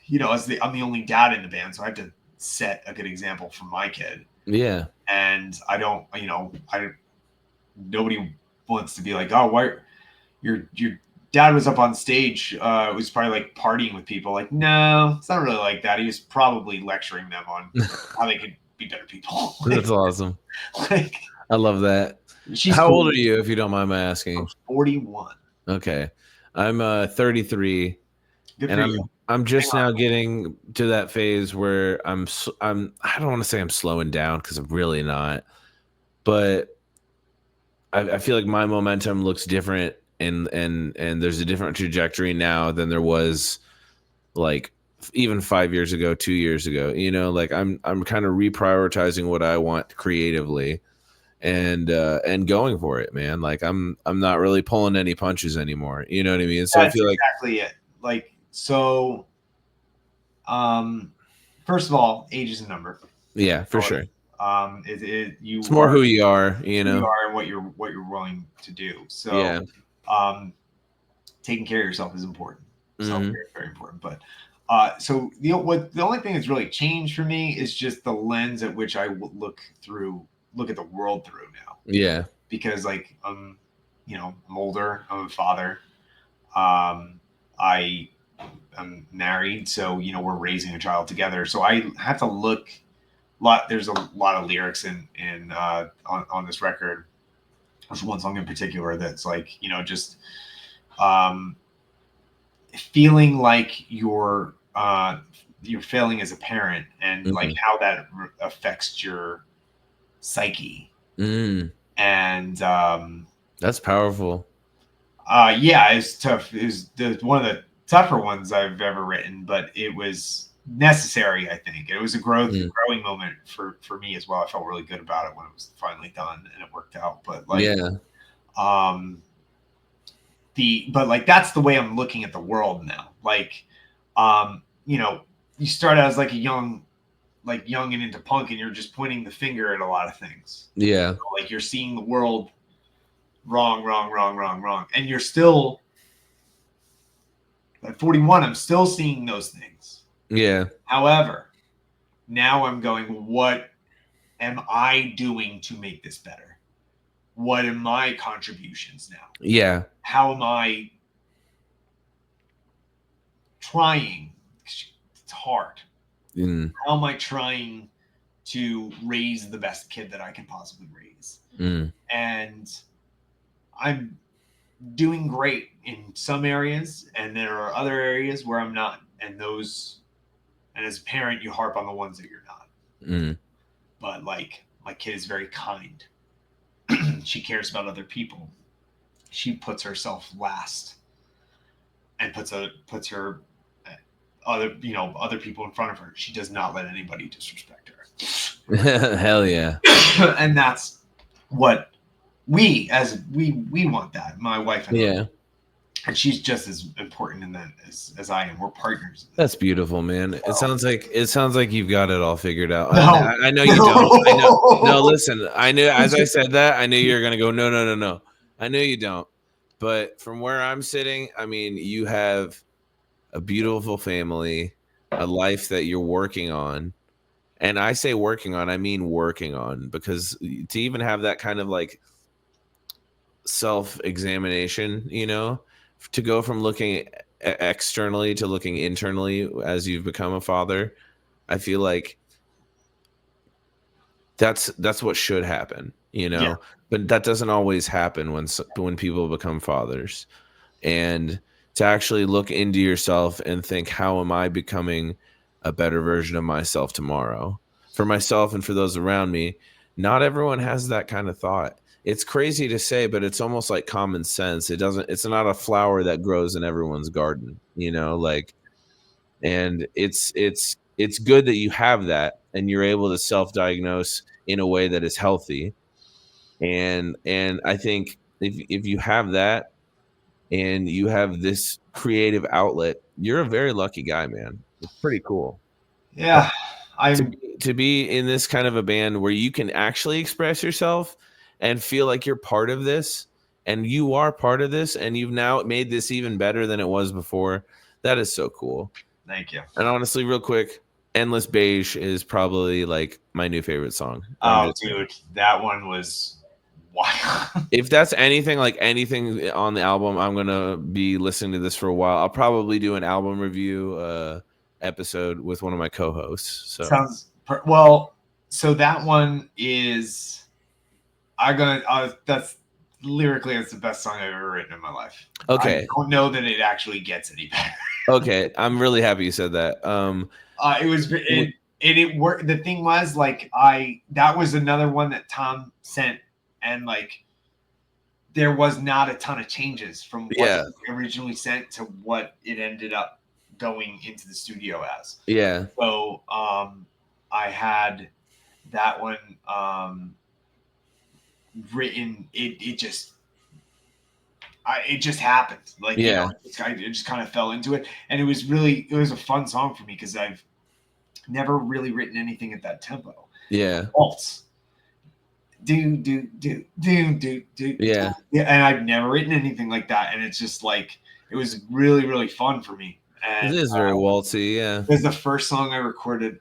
the only dad in the band, so I have to set a good example for my kid. Yeah. And I don't, nobody wants to be like, oh, why your dad was up on stage, was probably like partying with people. Like, no, it's not really like that. He was probably lecturing them on how they could be better people. That's awesome. Like, I love that. How old are you, if you don't mind my asking? I'm 41. Okay. I'm 33. Good and for you. I'm just now getting to that phase where I don't want to say I'm slowing down, because I'm really not, but I feel like my momentum looks different, and there's a different trajectory now than there was like even 5 years ago, 2 years ago. You know, like I'm kind of reprioritizing what I want creatively, and going for it, man. Like I'm not really pulling any punches anymore. You know what I mean? So I That's feel like, exactly it. Like, so, first of all, age is a number. yeah, for sure. You It's more are who you are, you who you know? are and what you're willing to do. So, Yeah. taking care of yourself is important. Self Hmm. care is very important. But so the only thing that's really changed for me is just the lens at which I look at the world through now. Yeah. Because like I'm older. I'm a father. I am married, so we're raising a child together. So I have to look. There's a lot of lyrics on this record. There's one song in particular that's like just um, feeling like you're failing as a parent, and like Hmm. how that affects your psyche. Mm. And That's powerful. yeah, it's tough. It was one of the tougher ones I've ever written, but it was necessary. I think it was a Mm. growing moment for me as well. I felt really good about it when it was finally done and it worked out. But like, Yeah. um, but like that's the way I'm looking at the world now. Like, you start out as like young and into punk, and you're just pointing the finger at a lot of things. Yeah. Like you're seeing the world wrong, wrong, wrong, wrong, wrong, and you're still at 41. I'm still seeing those things. Yeah. However, now I'm going, what am I doing to make this better? What are my contributions now? Yeah. How am I trying? It's hard. Mm. How am I trying to raise the best kid that I can possibly raise? Mm. And I'm doing great in some areas, and there are other areas where I'm not. And as a parent, you harp on the ones that you're not. Mm. But like, my kid is very kind. She cares about other people. She puts herself last and puts her other people in front of her. She does not let anybody disrespect her. Hell yeah. And that's what we want that. My wife and I. Yeah. And she's just as important in that as I am. We're partners. That's beautiful, man. It sounds like you've got it all figured out. No. I know you don't. I know. No, listen. I knew as I said that, I knew you were gonna go, no, no, no, no. I knew you don't. But from where I'm sitting, I mean, you have a beautiful family, a life that you're working on. And I say working on, I mean working on, because to even have that kind of like self-examination, to go from looking externally to looking internally as you've become a father, I feel like that's what should happen, Yeah. but that doesn't always happen when people become fathers. And to actually look into yourself and think, how am I becoming a better version of myself tomorrow, for myself and for those around me? Not everyone has that kind of thought. It's crazy to say, but it's almost like common sense. It's not a flower that grows in everyone's garden, like, and it's good that you have that and you're able to self-diagnose in a way that is healthy. And I think if you have that and you have this creative outlet, you're a very lucky guy, man. It's pretty cool. Yeah. To be in this kind of a band where you can actually express yourself and feel like you're part of this, and you are part of this, and you've now made this even better than it was before. That is so cool. Thank you. And honestly, real quick, Endless Beige is probably like my new favorite song. Oh, dude, that one was wild. If that's anything like anything on the album, I'm gonna be listening to this for a while. I'll probably do an album review episode with one of my co-hosts. So Sounds well. So that one is that's lyrically, it's the best song I've ever written in my life. okay, I don't know that it actually gets any better. okay, I'm really happy you said that. It worked. The thing was, like, that was another one that Tom sent, and like there was not a ton of changes from what Yeah. he originally sent to what it ended up going into the studio as. Yeah. So I had that one written. It just happened. Like, you know, Yeah. it just kind of fell into it, and it was a fun song for me because I've never really written anything at that tempo. Yeah. Waltz. Do do do do do do. Yeah. Yeah, and I've never written anything like that, and it's just like it was really really fun for me. It And is very waltzy. Yeah. it was the first song I recorded.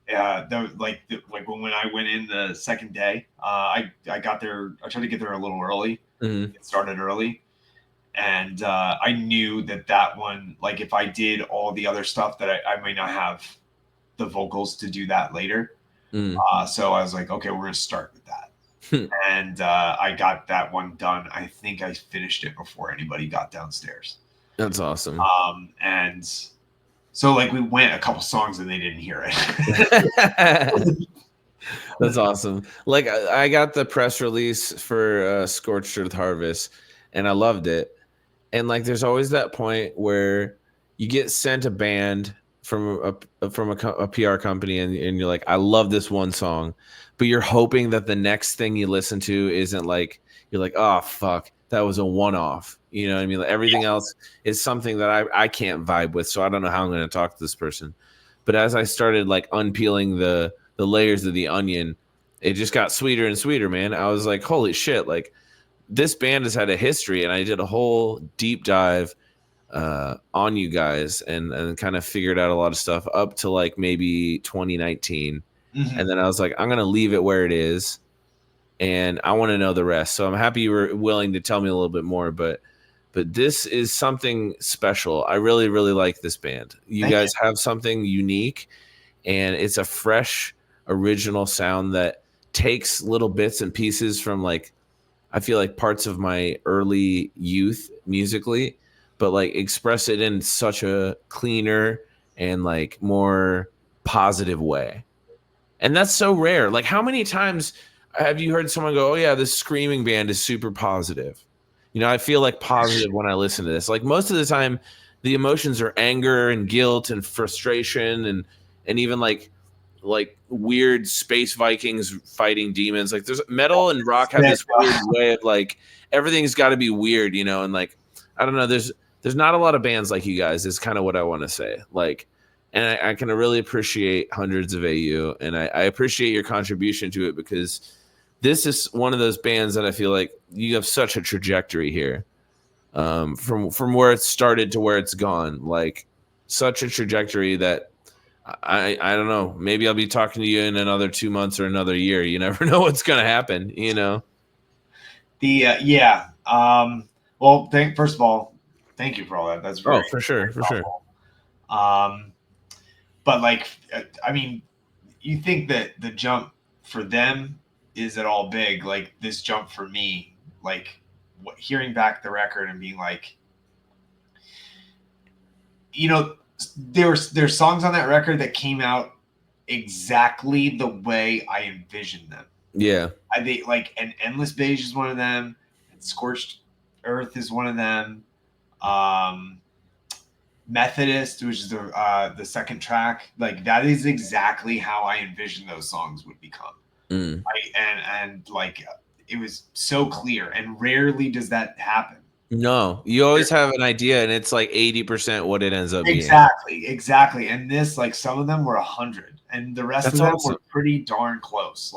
Like when I went in the second day, I got there. I tried to get there a little early. Mm-hmm. It started early, and I knew that one, like if I did all the other stuff, that I might not have the vocals to do that later. Mm. So I was like, okay, we're gonna start with that. And I got that one done. I think I finished it before anybody got downstairs. That's awesome. And so like we went a couple songs and they didn't hear it. That's awesome. Like I got the press release for Scorched Earth Harvest, and I loved it. And like, there's always that point where you get sent a band from a PR company, and you're like, I love this one song, but you're hoping that the next thing you listen to isn't like, you're like, oh fuck, that was a one-off. You know what I mean? Like, everything else is something that I can't vibe with, so I don't know how I'm going to talk to this person. But as I started like unpeeling the layers of the onion, it just got sweeter and sweeter, man. I was like, holy shit, like this band has had a history, and I did a whole deep dive on you guys and kind of figured out a lot of stuff up to like maybe 2019. Mm-hmm. And then I was like, I'm going to leave it where it is, and I want to know the rest. So I'm happy you were willing to tell me a little bit more, but this is something special. I really, really like this band. You guys have something unique, and it's a fresh, original sound that takes little bits and pieces from like, I feel like parts of my early youth musically, but like express it in such a cleaner and like more positive way. And that's so rare. Like, how many times have you heard someone go, oh yeah, this screaming band is super positive? You know, I feel like positive when I listen to this. Like, most of the time the emotions are anger and guilt and frustration and even like weird space Vikings fighting demons. Like, there's metal and rock have this weird way of like, everything's got to be weird, you know? And like, I don't know, there's not a lot of bands like you guys, is kind of what I want to say. Like, and I can really appreciate Hundreds of AU, and I appreciate your contribution to it, because this is one of those bands that I feel like you have such a trajectory here, from where it started to where it's gone. Like, such a trajectory that I don't know. Maybe I'll be talking to you in another 2 months or another year. You never know what's going to happen, you know? Yeah. Well, first of all, thank you for all that. That's very, for sure. For sure. But like, I mean, you think that the jump for them is at all big? Like, this jump for me, like hearing back the record and being like, you know, there's songs on that record that came out exactly the way I envisioned them. Yeah. I think like an Endless Beige is one of them, and Scorched Earth is one of them. Methodist, which is the second track, like that is exactly how I envisioned those songs would become. And like it was so clear, and rarely does that happen. No, you always have an idea, and it's like 80% what it ends up being. Exactly. And this, like, some of them were 100, and the rest of them were pretty darn close.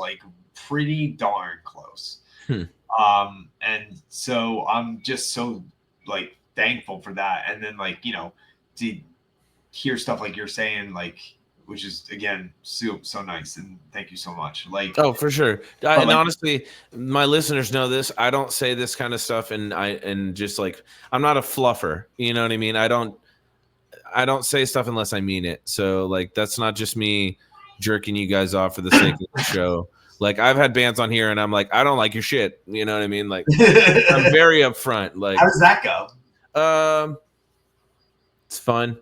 And so I'm just so like thankful for that. And then like, you know, to hear stuff like you're saying, like, which is again so nice, and thank you so much. Like, oh, for sure. And honestly, my listeners know this. I don't say this kind of stuff, and just like, I'm not a fluffer. You know what I mean? I don't say stuff unless I mean it. So like, that's not just me jerking you guys off for the sake of the show. Like, I've had bands on here, and I'm like, I don't like your shit. You know what I mean? Like, I'm very upfront. Like, how does that go? It's fun.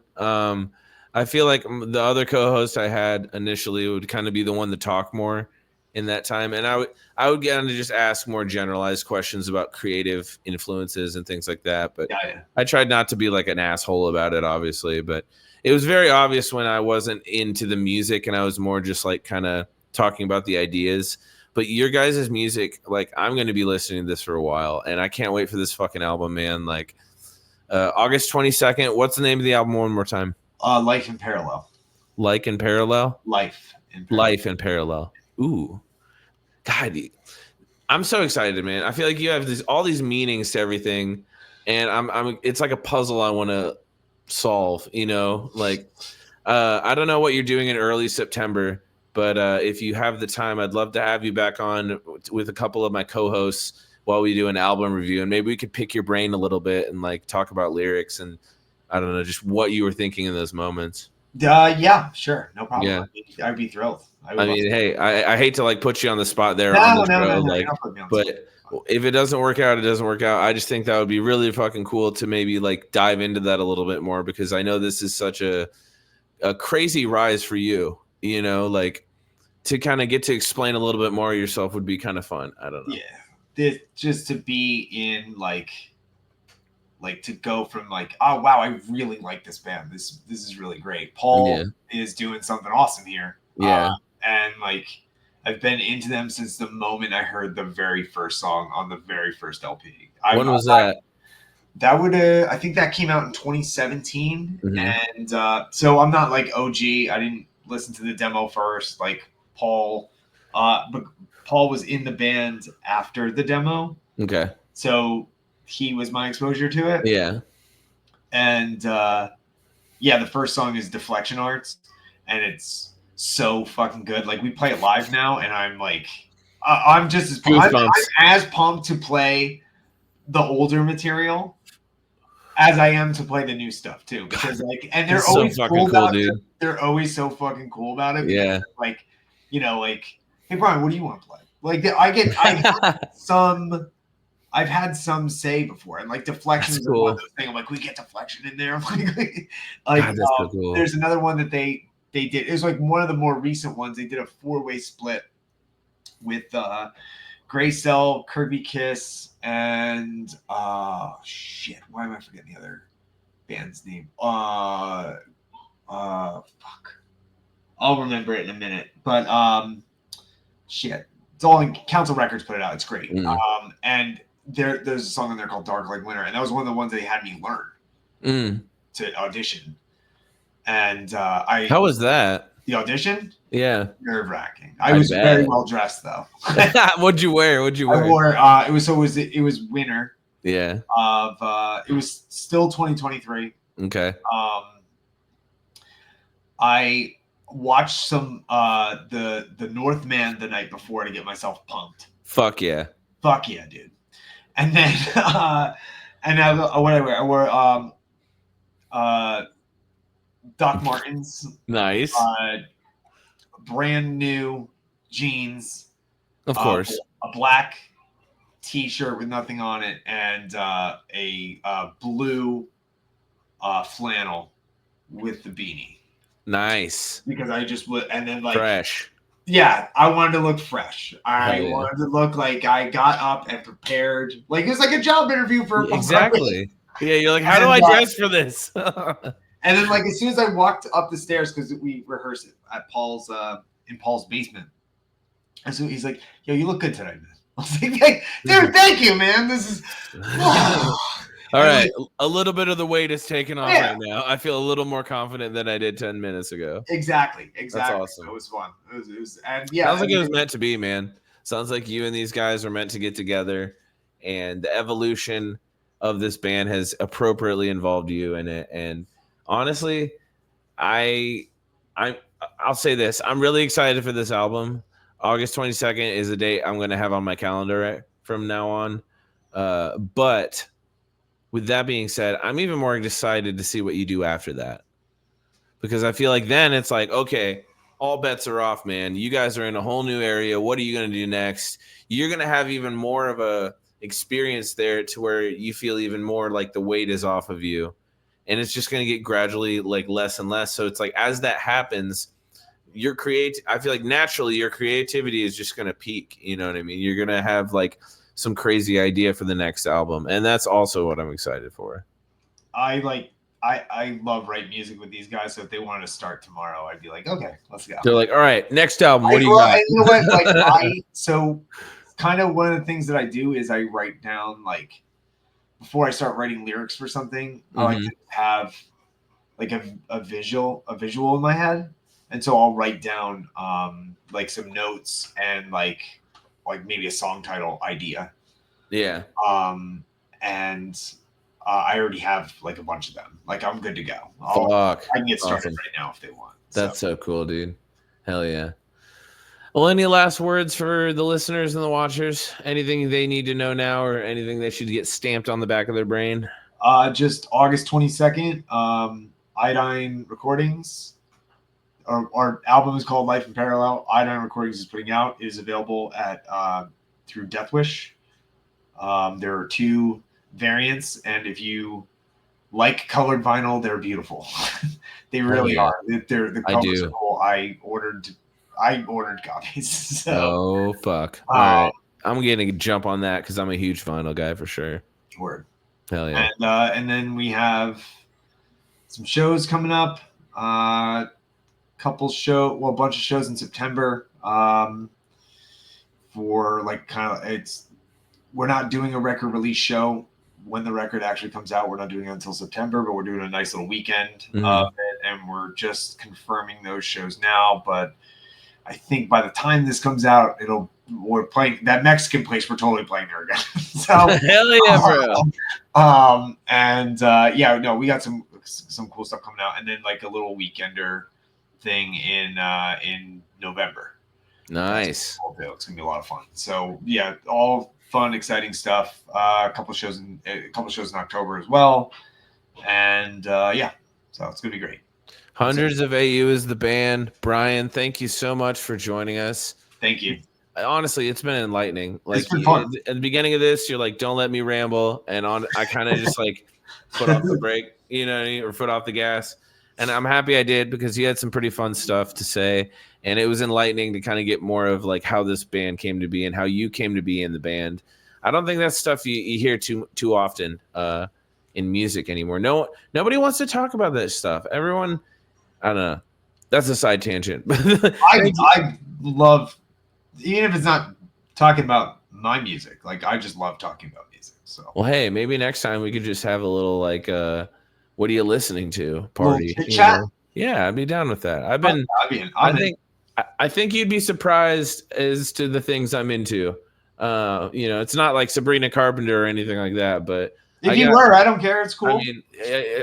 I feel like the other co-host I had initially would kind of be the one to talk more, in that time. And I would get on to just ask more generalized questions about creative influences and things like that. But Yeah. I tried not to be like an asshole about it, obviously. But it was very obvious when I wasn't into the music and I was more just like kind of talking about the ideas. But your guys' music, like I'm going to be listening to this for a while, and I can't wait for this fucking album, man. Like August 22nd. What's the name of the album one more time? Life in Parallel. Like in Parallel? Life in Parallel. Life in Parallel. Ooh. God, I'm so excited, man. I feel like you have all these meanings to everything, and I'm it's like a puzzle I want to solve, you know? Like I don't know what you're doing in early September, but if you have the time, I'd love to have you back on with a couple of my co-hosts while we do an album review, and maybe we could pick your brain a little bit and like talk about lyrics and I don't know, just what you were thinking in those moments. Yeah, sure, no problem. Yeah. I'd be thrilled. I mean, hey, I hate to like put you on the spot there No, on the no, show, no, like, but if it doesn't work out, it doesn't work out. I just think that would be really fucking cool to maybe like dive into that a little bit more because I know this is such a crazy rise for you, you know, like to kind of get to explain a little bit more of yourself would be kind of fun. I don't know. Yeah, just to be in like to go from like, oh wow, I really like this band. This is really great. Paul is doing something awesome here. Yeah. And like I've been into them since the moment I heard the very first song on the very first LP. When was that? That would I think that came out in 2017. And so I'm not like OG. I didn't listen to the demo first. Like Paul, but Paul was in the band after the demo. Okay. So he was my exposure to it. Yeah. And yeah, the first song is Deflection Arts, and it's so fucking good. Like we play it live now, and I'm like, I'm just as I'm as pumped to play the older material as I am to play the new stuff too, because like, and they're always so fucking cool, dude. They're always so fucking cool about it. Yeah. Like, you know, like, hey Brian, what do you want to play? Like, I've had some say before, and like Deflection is one of those things. I'm like, we get Deflection in there. I'm like God, that's so cool. There's another one that they did. It was like one of the more recent ones. They did a 4-way split with Gray Cell, Kirby Kiss, and shit. Why am I forgetting the other band's name? Fuck. I'll remember it in a minute. But shit. It's all in Council Records put it out. It's great. And there's a song in there called Dark Like Winter, and that was one of the ones they had me learn to audition. And how was that? The audition? Yeah. Nerve-wracking. I was very well dressed though. What'd you wear? I wore it was winter. Yeah. It was still 2023. Okay. I watched some the Northman the night before to get myself pumped. Fuck yeah, dude. And then and what I wear? I wore Doc Martens. Nice. Brand new jeans. Of course. A black t-shirt with nothing on it, and a blue flannel with the beanie. Nice. Because I just would, and then like fresh. Yeah, I wanted to look fresh. I wanted to look like I got up and prepared. Like it was like a job interview for exactly. Yeah, you're like, how do I dress for this? And then like as soon as I walked up the stairs, because we rehearsed it at Paul's in Paul's basement, and so he's like, "Yo, you look good tonight, man." I was like, "Hey, dude, thank you, man. This is." All right, a little bit of the weight is taken off right now. I feel a little more confident than I did 10 minutes ago. Exactly. That's awesome. It was fun. It was and sounds like it was meant to be, man. Sounds like you and these guys are meant to get together, and the evolution of this band has appropriately involved you in it. And honestly, I'll say this: I'm really excited for this album. August 22nd is a date I'm going to have on my calendar from now on. But with that being said, I'm even more excited to see what you do after that. Because I feel like then it's like, okay, all bets are off, man. You guys are in a whole new area. What are you going to do next? You're going to have even more of a experience there to where you feel even more like the weight is off of you. And it's just going to get gradually like less and less. So it's like, as that happens, I feel like naturally your creativity is just going to peak. You know what I mean? You're going to have like some crazy idea for the next album. And that's also what I'm excited for. I love writing music with these guys. So if they wanted to start tomorrow, I'd be like, okay, let's go. They're like, all right, next album. What do you got? You know what? Like so kind of one of the things that I do is I write down, like, before I start writing lyrics for something, I like to have like a visual in my head. And so I'll write down like some notes and like maybe a song title idea. Yeah. And I already have like a bunch of them. Like, I'm good to go. I can get started right now if they want. That's so cool, dude. Hell yeah. Well, any last words for the listeners and the watchers? Anything they need to know now, or anything they should get stamped on the back of their brain? Just August 22nd, Iodine Recordings. Our album is called Life in Parallel. Iodine Recordings is putting out. It is available at through Death Wish. There are 2 variants, and if you like colored vinyl, they're beautiful. They really are. The colors are cool. I ordered copies. So. Oh fuck! All right, I'm gonna jump on that because I'm a huge vinyl guy for sure. Word. Hell yeah! And then we have some shows coming up. A bunch of shows in September. For like we're not doing a record release show when the record actually comes out. We're not doing it until September, but we're doing a nice little weekend of it, and we're just confirming those shows now. But I think by the time this comes out, we're playing that Mexican place. We're totally playing there again. So hell yeah, bro. We got some cool stuff coming out, and then like a little weekender thing in November. Nice. It's gonna be a lot of fun. So yeah, all fun, exciting stuff. A couple of shows in October as well, and so it's gonna be great. Hundreds of AU is the band. Brian, thank you so much for joining us. Thank you. Honestly, it's been enlightening. Like, it's been fun. At the beginning of this, you're like, "Don't let me ramble," and I kind of just like foot off the brake, or foot off the gas. And I'm happy I did, because you had some pretty fun stuff to say, and it was enlightening to kind of get more of like how this band came to be and how you came to be in the band. I don't think that's stuff you hear too often in music anymore. Nobody wants to talk about that stuff. Everyone, I don't know. That's a side tangent. I love, even if it's not talking about my music, like, I just love talking about music. So, well, hey, maybe next time we could just have a little like what are you listening to party? Chat? Yeah, I'd be down with that. I think you'd be surprised as to the things I'm into. It's not like Sabrina Carpenter or anything like that, but if I don't care. It's cool. I mean,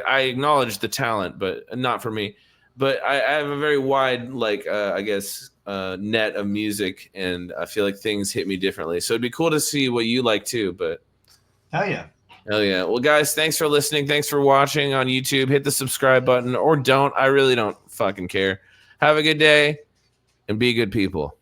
I acknowledge the talent, but not for me. But I have a very wide, like, net of music, and I feel like things hit me differently. So it'd be cool to see what you like too. But hell yeah. Hell yeah. Well, guys, thanks for listening. Thanks for watching on YouTube. Hit the subscribe button, or don't. I really don't fucking care. Have a good day and be good people.